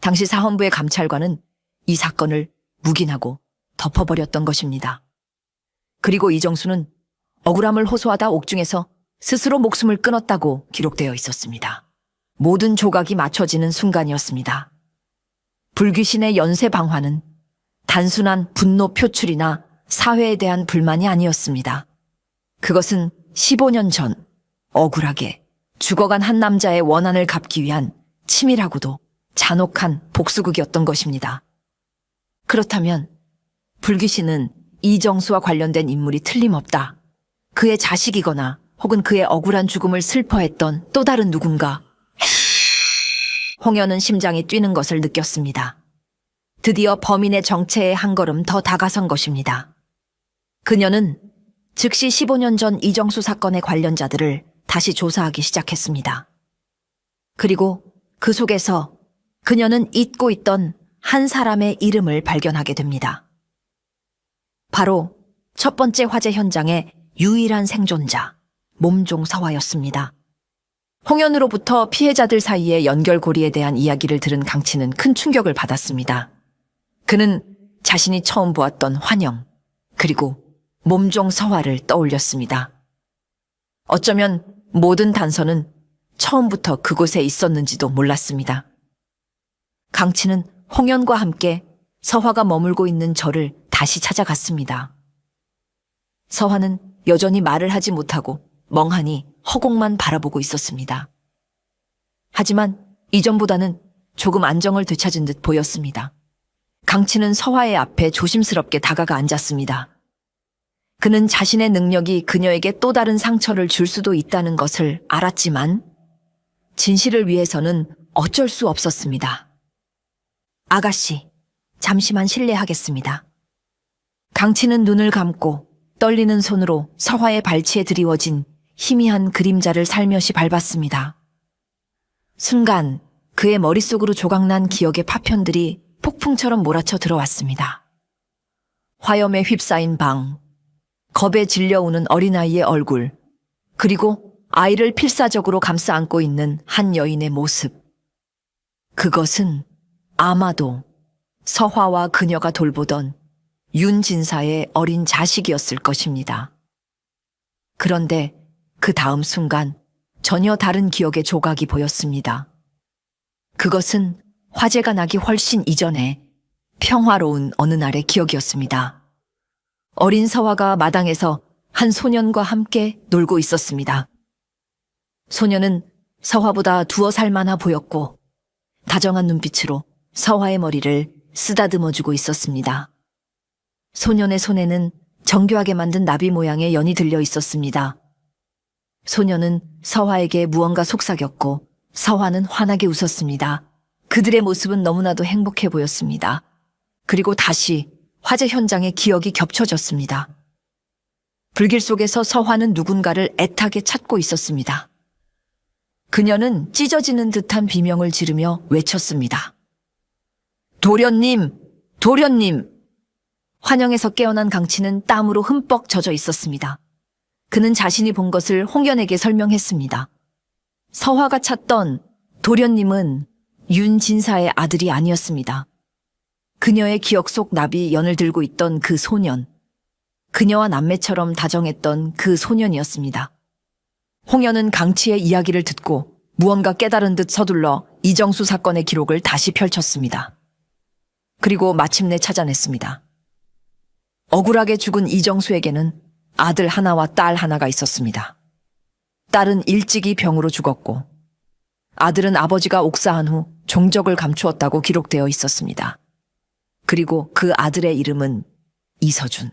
당시 사헌부의 감찰관은 이 사건을 묵인하고 덮어버렸던 것입니다. 그리고 이정수는 억울함을 호소하다 옥중에서 스스로 목숨을 끊었다고 기록되어 있었습니다. 모든 조각이 맞춰지는 순간이었습니다. 불귀신의 연쇄 방화는 단순한 분노 표출이나 사회에 대한 불만이 아니었습니다. 그것은 15년 전 억울하게 죽어간 한 남자의 원한을 갚기 위한 치밀하고도 잔혹한 복수극이었던 것입니다. 그렇다면 불귀신은 이정수와 관련된 인물이 틀림없다. 그의 자식이거나 혹은 그의 억울한 죽음을 슬퍼했던 또 다른 누군가. 홍연은 심장이 뛰는 것을 느꼈습니다. 드디어 범인의 정체에 한 걸음 더 다가선 것입니다. 그녀는 즉시 15년 전 이정수 사건의 관련자들을 다시 조사하기 시작했습니다. 그리고 그 속에서 그녀는 잊고 있던 한 사람의 이름을 발견하게 됩니다. 바로 첫 번째 화재 현장의 유일한 생존자, 몸종 서화였습니다. 홍연으로부터 피해자들 사이의 연결고리에 대한 이야기를 들은 강치는 큰 충격을 받았습니다. 그는 자신이 처음 보았던 환영, 그리고 몸종 서화를 떠올렸습니다. 어쩌면 모든 단서는 처음부터 그곳에 있었는지도 몰랐습니다. 강치는 홍연과 함께 서화가 머물고 있는 절을 다시 찾아갔습니다. 서화는 여전히 말을 하지 못하고 멍하니 허공만 바라보고 있었습니다. 하지만 이전보다는 조금 안정을 되찾은 듯 보였습니다. 강치는 서화의 앞에 조심스럽게 다가가 앉았습니다. 그는 자신의 능력이 그녀에게 또 다른 상처를 줄 수도 있다는 것을 알았지만 진실을 위해서는 어쩔 수 없었습니다. 아가씨, 잠시만 실례하겠습니다. 강치는 눈을 감고 떨리는 손으로 서화의 발치에 드리워진 희미한 그림자를 살며시 밟았습니다. 순간 그의 머릿속으로 조각난 기억의 파편들이 폭풍처럼 몰아쳐 들어왔습니다. 화염에 휩싸인 방, 겁에 질려오는 어린아이의 얼굴, 그리고 아이를 필사적으로 감싸 안고 있는 한 여인의 모습. 그것은 아마도 서화와 그녀가 돌보던 윤진사의 어린 자식이었을 것입니다. 그런데 그 다음 순간 전혀 다른 기억의 조각이 보였습니다. 그것은 화재가 나기 훨씬 이전에 평화로운 어느 날의 기억이었습니다. 어린 서화가 마당에서 한 소년과 함께 놀고 있었습니다. 소년은 서화보다 2살 많아 보였고 다정한 눈빛으로 서화의 머리를 쓰다듬어주고 있었습니다. 소년의 손에는 정교하게 만든 나비 모양의 연이 들려 있었습니다. 소년은 서화에게 무언가 속삭였고 서화는 환하게 웃었습니다. 그들의 모습은 너무나도 행복해 보였습니다. 그리고 다시 화재 현장의 기억이 겹쳐졌습니다. 불길 속에서 서화는 누군가를 애타게 찾고 있었습니다. 그녀는 찢어지는 듯한 비명을 지르며 외쳤습니다. 도련님! 도련님! 환영에서 깨어난 강치는 땀으로 흠뻑 젖어 있었습니다. 그는 자신이 본 것을 홍연에게 설명했습니다. 서화가 찾던 도련님은 윤진사의 아들이 아니었습니다. 그녀의 기억 속 나비 연을 들고 있던 그 소년, 그녀와 남매처럼 다정했던 그 소년이었습니다. 홍연은 강치의 이야기를 듣고 무언가 깨달은 듯 서둘러 이정수 사건의 기록을 다시 펼쳤습니다. 그리고 마침내 찾아냈습니다. 억울하게 죽은 이정수에게는 아들 하나와 딸 하나가 있었습니다. 딸은 일찍이 병으로 죽었고 아들은 아버지가 옥사한 후 종적을 감추었다고 기록되어 있었습니다. 그리고 그 아들의 이름은 이서준.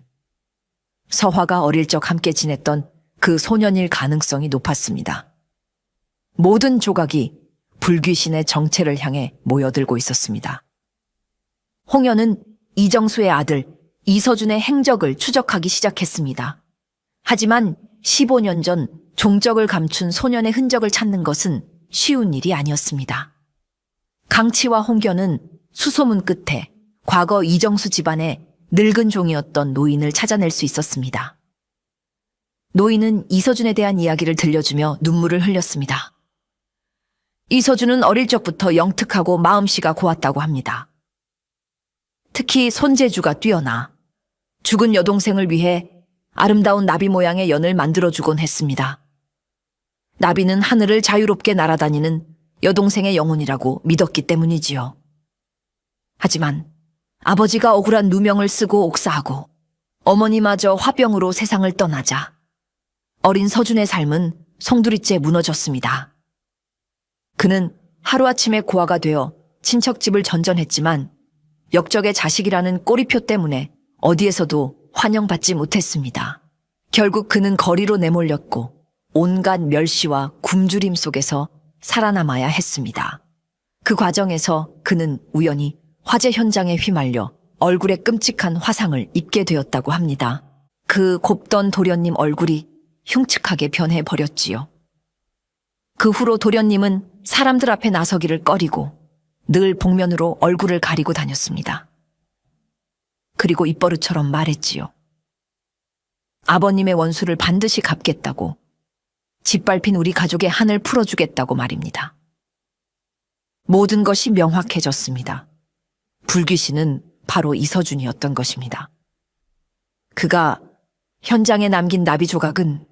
서화가 어릴 적 함께 지냈던 그 소년일 가능성이 높았습니다. 모든 조각이 불귀신의 정체를 향해 모여들고 있었습니다. 홍연은 이정수의 아들 이서준의 행적을 추적하기 시작했습니다. 하지만 15년 전 종적을 감춘 소년의 흔적을 찾는 것은 쉬운 일이 아니었습니다. 강치와 홍견은 수소문 끝에 과거 이정수 집안의 늙은 종이었던 노인을 찾아낼 수 있었습니다. 노인은 이서준에 대한 이야기를 들려주며 눈물을 흘렸습니다. 이서준은 어릴 적부터 영특하고 마음씨가 고왔다고 합니다. 특히 손재주가 뛰어나 죽은 여동생을 위해 아름다운 나비 모양의 연을 만들어주곤 했습니다. 나비는 하늘을 자유롭게 날아다니는 여동생의 영혼이라고 믿었기 때문이지요. 하지만 아버지가 억울한 누명을 쓰고 옥사하고 어머니마저 화병으로 세상을 떠나자 어린 서준의 삶은 송두리째 무너졌습니다. 그는 하루아침에 고아가 되어 친척집을 전전했지만 역적의 자식이라는 꼬리표 때문에 어디에서도 환영받지 못했습니다. 결국 그는 거리로 내몰렸고 온갖 멸시와 굶주림 속에서 살아남아야 했습니다. 그 과정에서 그는 우연히 화재 현장에 휘말려 얼굴에 끔찍한 화상을 입게 되었다고 합니다. 그 곱던 도련님 얼굴이 흉측하게 변해버렸지요. 그 후로 도련님은 사람들 앞에 나서기를 꺼리고 늘 복면으로 얼굴을 가리고 다녔습니다. 그리고 입버릇처럼 말했지요. 아버님의 원수를 반드시 갚겠다고, 짓밟힌 우리 가족의 한을 풀어주겠다고 말입니다. 모든 것이 명확해졌습니다. 불귀신은 바로 이서준이었던 것입니다. 그가 현장에 남긴 나비 조각은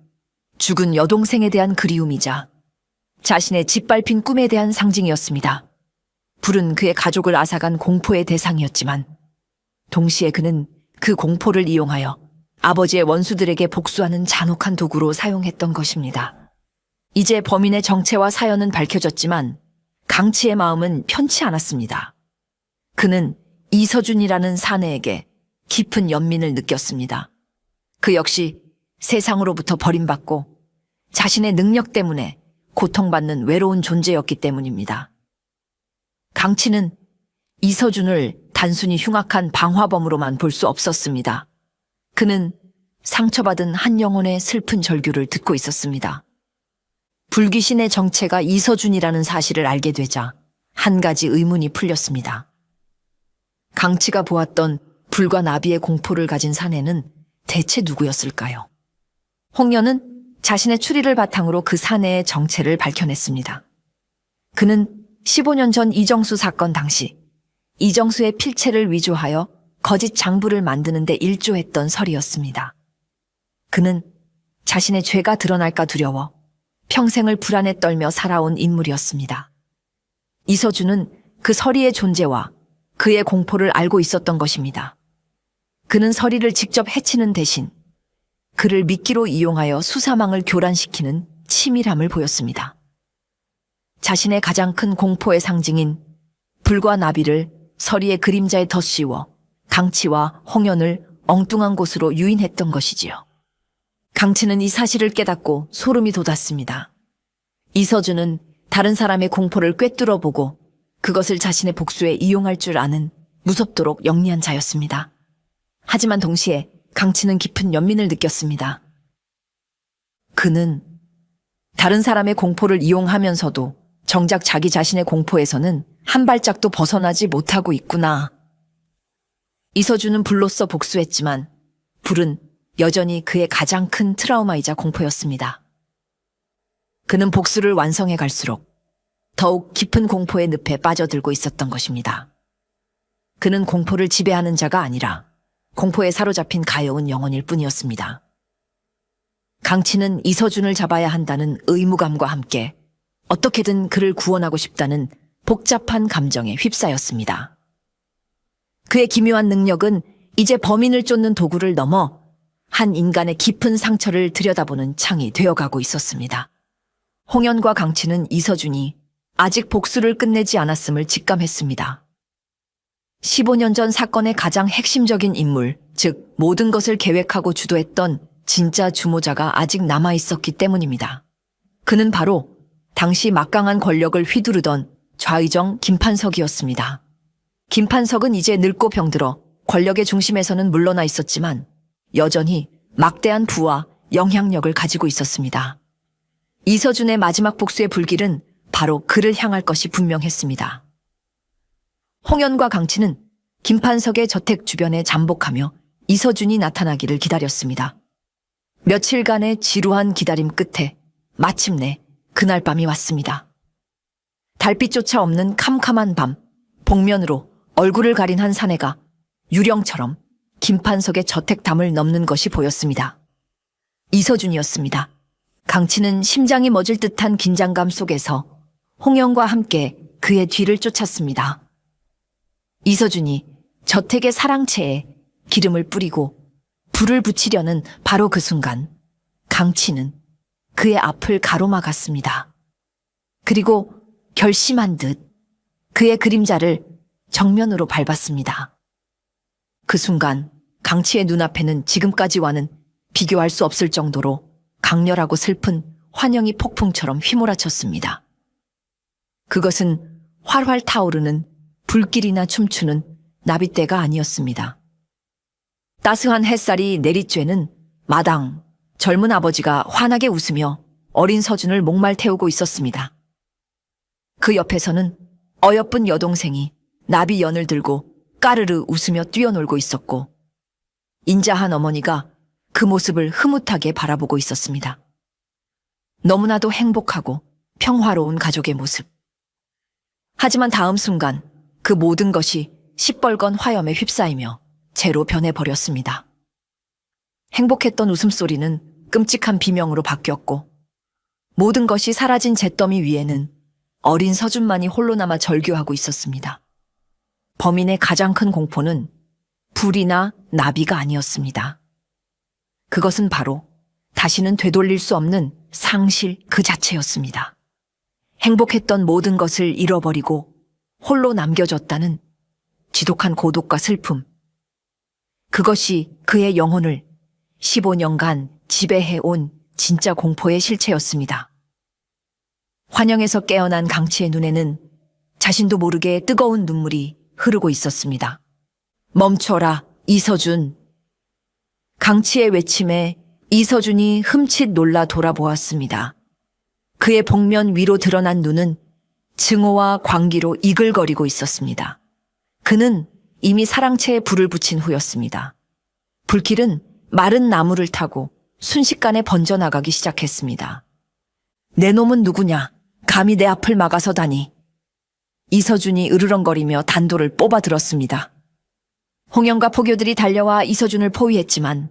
죽은 여동생에 대한 그리움이자 자신의 짓밟힌 꿈에 대한 상징이었습니다. 불은 그의 가족을 앗아간 공포의 대상이었지만 동시에 그는 그 공포를 이용하여 아버지의 원수들에게 복수하는 잔혹한 도구로 사용했던 것입니다. 이제 범인의 정체와 사연은 밝혀졌지만 강치의 마음은 편치 않았습니다. 그는 이서준이라는 사내에게 깊은 연민을 느꼈습니다. 그 역시 세상으로부터 버림받고 자신의 능력 때문에 고통받는 외로운 존재였기 때문입니다. 강치는 이서준을 단순히 흉악한 방화범으로만 볼 수 없었습니다. 그는 상처받은 한 영혼의 슬픈 절규를 듣고 있었습니다. 불귀신의 정체가 이서준이라는 사실을 알게 되자 한 가지 의문이 풀렸습니다. 강치가 보았던 불과 나비의 공포를 가진 사내는 대체 누구였을까요? 홍련은 자신의 추리를 바탕으로 그 사내의 정체를 밝혀냈습니다. 그는 15년 전 이정수 사건 당시 이정수의 필체를 위조하여 거짓 장부를 만드는 데 일조했던 설이었습니다. 그는 자신의 죄가 드러날까 두려워 평생을 불안에 떨며 살아온 인물이었습니다. 이서준은 그 서리의 존재와 그의 공포를 알고 있었던 것입니다. 그는 서리를 직접 해치는 대신 그를 미끼로 이용하여 수사망을 교란시키는 치밀함을 보였습니다. 자신의 가장 큰 공포의 상징인 불과 나비를 서리의 그림자에 덧씌워 강치와 홍연을 엉뚱한 곳으로 유인했던 것이지요. 강치는 이 사실을 깨닫고 소름이 돋았습니다. 이서준은 다른 사람의 공포를 꿰뚫어 보고 그것을 자신의 복수에 이용할 줄 아는 무섭도록 영리한 자였습니다. 하지만 동시에 강치는 깊은 연민을 느꼈습니다. 그는 다른 사람의 공포를 이용하면서도 정작 자기 자신의 공포에서는 한 발짝도 벗어나지 못하고 있구나. 이서준은 불로써 복수했지만 불은 여전히 그의 가장 큰 트라우마이자 공포였습니다. 그는 복수를 완성해 갈수록 더욱 깊은 공포의 늪에 빠져들고 있었던 것입니다. 그는 공포를 지배하는 자가 아니라 공포에 사로잡힌 가여운 영혼일 뿐이었습니다. 강치는 이서준을 잡아야 한다는 의무감과 함께 어떻게든 그를 구원하고 싶다는 복잡한 감정에 휩싸였습니다. 그의 기묘한 능력은 이제 범인을 쫓는 도구를 넘어 한 인간의 깊은 상처를 들여다보는 창이 되어가고 있었습니다. 홍연과 강치는 이서준이 아직 복수를 끝내지 않았음을 직감했습니다. 15년 전 사건의 가장 핵심적인 인물, 즉 모든 것을 계획하고 주도했던 진짜 주모자가 아직 남아있었기 때문입니다. 그는 바로 당시 막강한 권력을 휘두르던 좌의정 김판석이었습니다. 김판석은 이제 늙고 병들어 권력의 중심에서는 물러나 있었지만 여전히 막대한 부와 영향력을 가지고 있었습니다. 이서준의 마지막 복수의 불길은 바로 그를 향할 것이 분명했습니다. 홍연과 강치는 김판석의 저택 주변에 잠복하며 이서준이 나타나기를 기다렸습니다. 며칠간의 지루한 기다림 끝에 마침내 그날 밤이 왔습니다. 달빛조차 없는 캄캄한 밤, 복면으로 얼굴을 가린 한 사내가 유령처럼 김판석의 저택담을 넘는 것이 보였습니다. 이서준이었습니다. 강치는 심장이 멎을 듯한 긴장감 속에서 홍영과 함께 그의 뒤를 쫓았습니다. 이서준이 저택의 사랑채에 기름을 뿌리고 불을 붙이려는 바로 그 순간 강치는 그의 앞을 가로막았습니다. 그리고 결심한 듯 그의 그림자를 정면으로 밟았습니다. 그 순간 강치의 눈앞에는 지금까지와는 비교할 수 없을 정도로 강렬하고 슬픈 환영이 폭풍처럼 휘몰아쳤습니다. 그것은 활활 타오르는 불길이나 춤추는 나빗대가 아니었습니다. 따스한 햇살이 내리쬐는 마당, 젊은 아버지가 환하게 웃으며 어린 서준을 목말 태우고 있었습니다. 그 옆에서는 어여쁜 여동생이 나비연을 들고 까르르 웃으며 뛰어놀고 있었고, 인자한 어머니가 그 모습을 흐뭇하게 바라보고 있었습니다. 너무나도 행복하고 평화로운 가족의 모습. 하지만 다음 순간 그 모든 것이 시뻘건 화염에 휩싸이며 재로 변해버렸습니다. 행복했던 웃음소리는 끔찍한 비명으로 바뀌었고, 모든 것이 사라진 잿더미 위에는 어린 서준만이 홀로 남아 절규하고 있었습니다. 범인의 가장 큰 공포는 불이나 나비가 아니었습니다. 그것은 바로 다시는 되돌릴 수 없는 상실 그 자체였습니다. 행복했던 모든 것을 잃어버리고 홀로 남겨졌다는 지독한 고독과 슬픔. 그것이 그의 영혼을 15년간 지배해온 진짜 공포의 실체였습니다. 환영에서 깨어난 강치의 눈에는 자신도 모르게 뜨거운 눈물이 흐르고 있었습니다. 멈춰라, 이서준. 강치의 외침에 이서준이 흠칫 놀라 돌아보았습니다. 그의 복면 위로 드러난 눈은 증오와 광기로 이글거리고 있었습니다. 그는 이미 사랑채에 불을 붙인 후였습니다. 불길은 마른 나무를 타고 순식간에 번져나가기 시작했습니다. 내 놈은 누구냐? 감히 내 앞을 막아서다니. 이서준이 으르렁거리며 단도를 뽑아들었습니다. 홍영과 포교들이 달려와 이서준을 포위했지만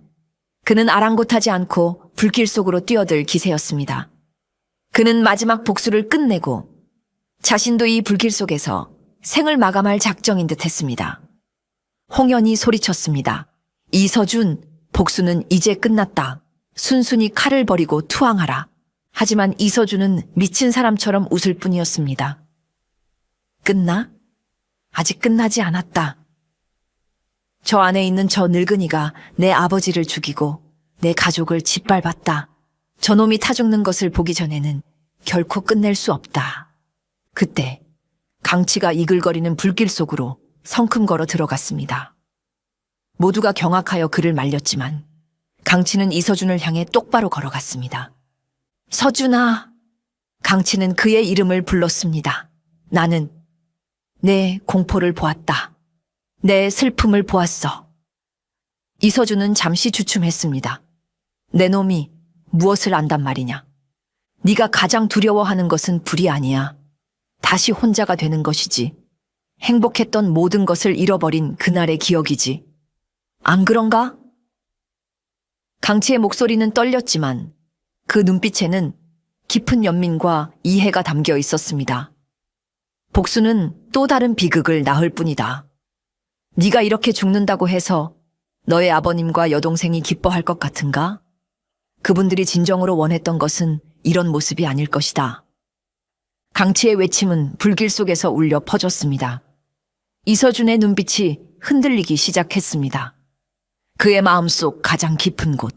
그는 아랑곳하지 않고 불길 속으로 뛰어들 기세였습니다. 그는 마지막 복수를 끝내고 자신도 이 불길 속에서 생을 마감할 작정인 듯 했습니다. 홍연이 소리쳤습니다. 이서준, 복수는 이제 끝났다. 순순히 칼을 버리고 투항하라. 하지만 이서준은 미친 사람처럼 웃을 뿐이었습니다. 끝나? 아직 끝나지 않았다. 저 안에 있는 저 늙은이가 내 아버지를 죽이고 내 가족을 짓밟았다. 저놈이 타 죽는 것을 보기 전에는 결코 끝낼 수 없다. 그때 강치가 이글거리는 불길 속으로 성큼 걸어 들어갔습니다. 모두가 경악하여 그를 말렸지만 강치는 이서준을 향해 똑바로 걸어갔습니다. 서준아! 강치는 그의 이름을 불렀습니다. 나는 내 공포를 보았다. 내 슬픔을 보았어. 이서준은 잠시 주춤했습니다. 내 놈이 무엇을 안단 말이냐? 네가 가장 두려워하는 것은 불이 아니야. 다시 혼자가 되는 것이지. 행복했던 모든 것을 잃어버린 그날의 기억이지. 안 그런가? 강치의 목소리는 떨렸지만 그 눈빛에는 깊은 연민과 이해가 담겨 있었습니다. 복수는 또 다른 비극을 낳을 뿐이다. 네가 이렇게 죽는다고 해서 너의 아버님과 여동생이 기뻐할 것 같은가? 그분들이 진정으로 원했던 것은 이런 모습이 아닐 것이다. 강치의 외침은 불길 속에서 울려 퍼졌습니다. 이서준의 눈빛이 흔들리기 시작했습니다. 그의 마음속 가장 깊은 곳,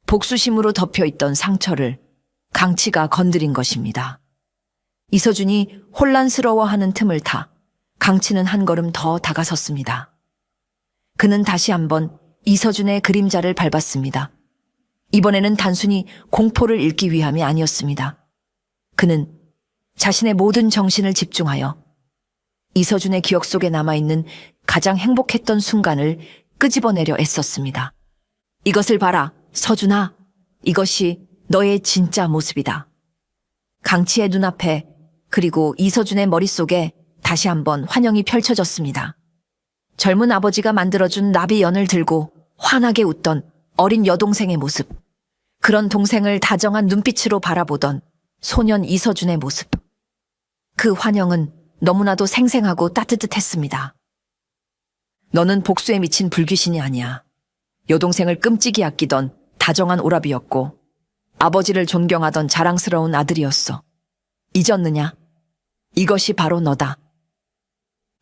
복수심으로 덮여있던 상처를 강치가 건드린 것입니다. 이서준이 혼란스러워하는 틈을 타 강치는 한 걸음 더 다가섰습니다. 그는 다시 한번 이서준의 그림자를 밟았습니다. 이번에는 단순히 공포를 읽기 위함이 아니었습니다. 그는 자신의 모든 정신을 집중하여 이서준의 기억 속에 남아있는 가장 행복했던 순간을 끄집어내려 애썼습니다. 이것을 봐라, 서준아. 이것이 너의 진짜 모습이다. 강치의 눈앞에 그리고 이서준의 머릿속에 다시 한번 환영이 펼쳐졌습니다. 젊은 아버지가 만들어준 나비연을 들고 환하게 웃던 어린 여동생의 모습. 그런 동생을 다정한 눈빛으로 바라보던 소년 이서준의 모습. 그 환영은 너무나도 생생하고 따뜻했습니다. 너는 복수에 미친 불귀신이 아니야. 여동생을 끔찍이 아끼던 다정한 오라비였고 아버지를 존경하던 자랑스러운 아들이었어. 잊었느냐? 이것이 바로 너다.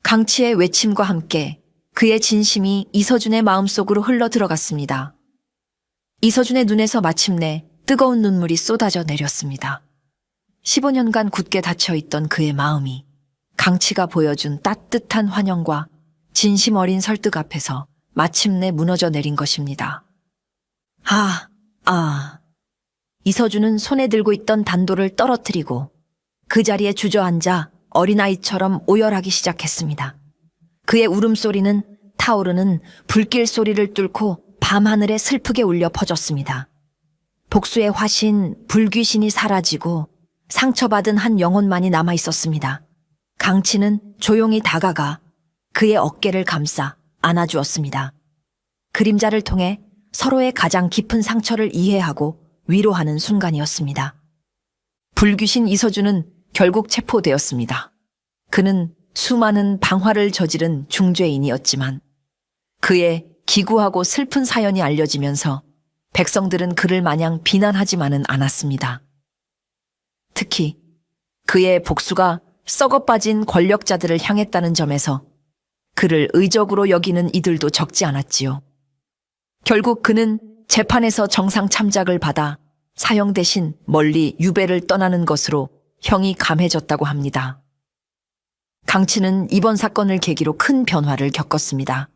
강치의 외침과 함께 그의 진심이 이서준의 마음속으로 흘러 들어갔습니다. 이서준의 눈에서 마침내 뜨거운 눈물이 쏟아져 내렸습니다. 15년간 굳게 닫혀있던 그의 마음이 강치가 보여준 따뜻한 환영과 진심 어린 설득 앞에서 마침내 무너져 내린 것입니다. 이서준은 손에 들고 있던 단도를 떨어뜨리고 그 자리에 주저앉아 어린아이처럼 오열하기 시작했습니다. 그의 울음소리는 타오르는 불길 소리를 뚫고 밤하늘에 슬프게 울려 퍼졌습니다. 복수의 화신, 불귀신이 사라지고 상처받은 한 영혼만이 남아 있었습니다. 강치는 조용히 다가가 그의 어깨를 감싸 안아주었습니다. 그림자를 통해 서로의 가장 깊은 상처를 이해하고 위로하는 순간이었습니다. 불귀신 이서준은 결국 체포되었습니다. 그는 수많은 방화를 저지른 중죄인이었지만 그의 기구하고 슬픈 사연이 알려지면서 백성들은 그를 마냥 비난하지만은 않았습니다. 특히 그의 복수가 썩어빠진 권력자들을 향했다는 점에서 그를 의적으로 여기는 이들도 적지 않았지요. 결국 그는 재판에서 정상 참작을 받아 사형 대신 멀리 유배를 떠나는 것으로 형이 감해졌다고 합니다. 강치는 이번 사건을 계기로 큰 변화를 겪었습니다.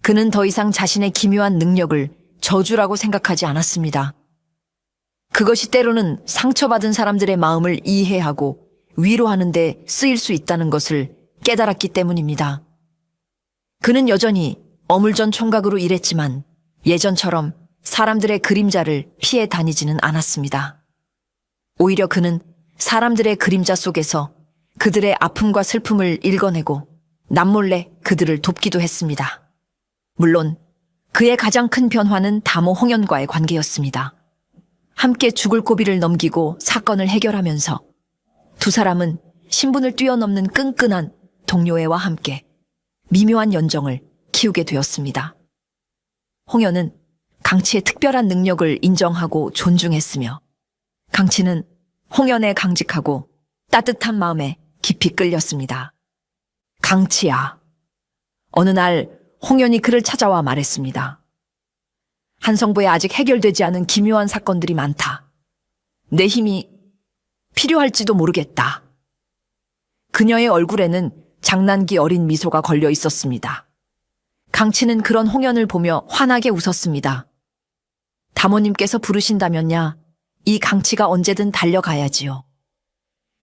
그는 더 이상 자신의 기묘한 능력을 저주라고 생각하지 않았습니다. 그것이 때로는 상처받은 사람들의 마음을 이해하고 위로하는 데 쓰일 수 있다는 것을 깨달았기 때문입니다. 그는 여전히 어물전 총각으로 일했지만 예전처럼 사람들의 그림자를 피해 다니지는 않았습니다. 오히려 그는 사람들의 그림자 속에서 그들의 아픔과 슬픔을 읽어내고 남몰래 그들을 돕기도 했습니다. 물론 그의 가장 큰 변화는 다모 홍연과의 관계였습니다. 함께 죽을 고비를 넘기고 사건을 해결하면서 두 사람은 신분을 뛰어넘는 끈끈한 동료애와 함께 미묘한 연정을 키우게 되었습니다. 홍연은 강치의 특별한 능력을 인정하고 존중했으며 강치는 홍연의 강직하고 따뜻한 마음에 깊이 끌렸습니다. 강치야. 어느 날 홍연이 그를 찾아와 말했습니다. 한성부에 아직 해결되지 않은 기묘한 사건들이 많다. 내 힘이 필요할지도 모르겠다. 그녀의 얼굴에는 장난기 어린 미소가 걸려 있었습니다. 강치는 그런 홍연을 보며 환하게 웃었습니다. 다모님께서 부르신다면야 이 강치가 언제든 달려가야지요.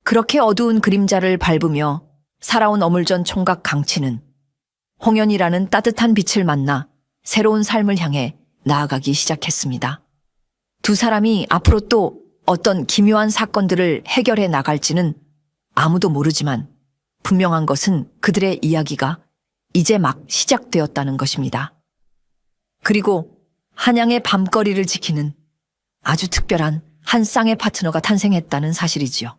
그렇게 어두운 그림자를 밟으며 살아온 어물전 총각 강치는 홍연이라는 따뜻한 빛을 만나 새로운 삶을 향해 나아가기 시작했습니다. 두 사람이 앞으로 또 어떤 기묘한 사건들을 해결해 나갈지는 아무도 모르지만 분명한 것은 그들의 이야기가 이제 막 시작되었다는 것입니다. 그리고 한양의 밤거리를 지키는 아주 특별한 한 쌍의 파트너가 탄생했다는 사실이지요.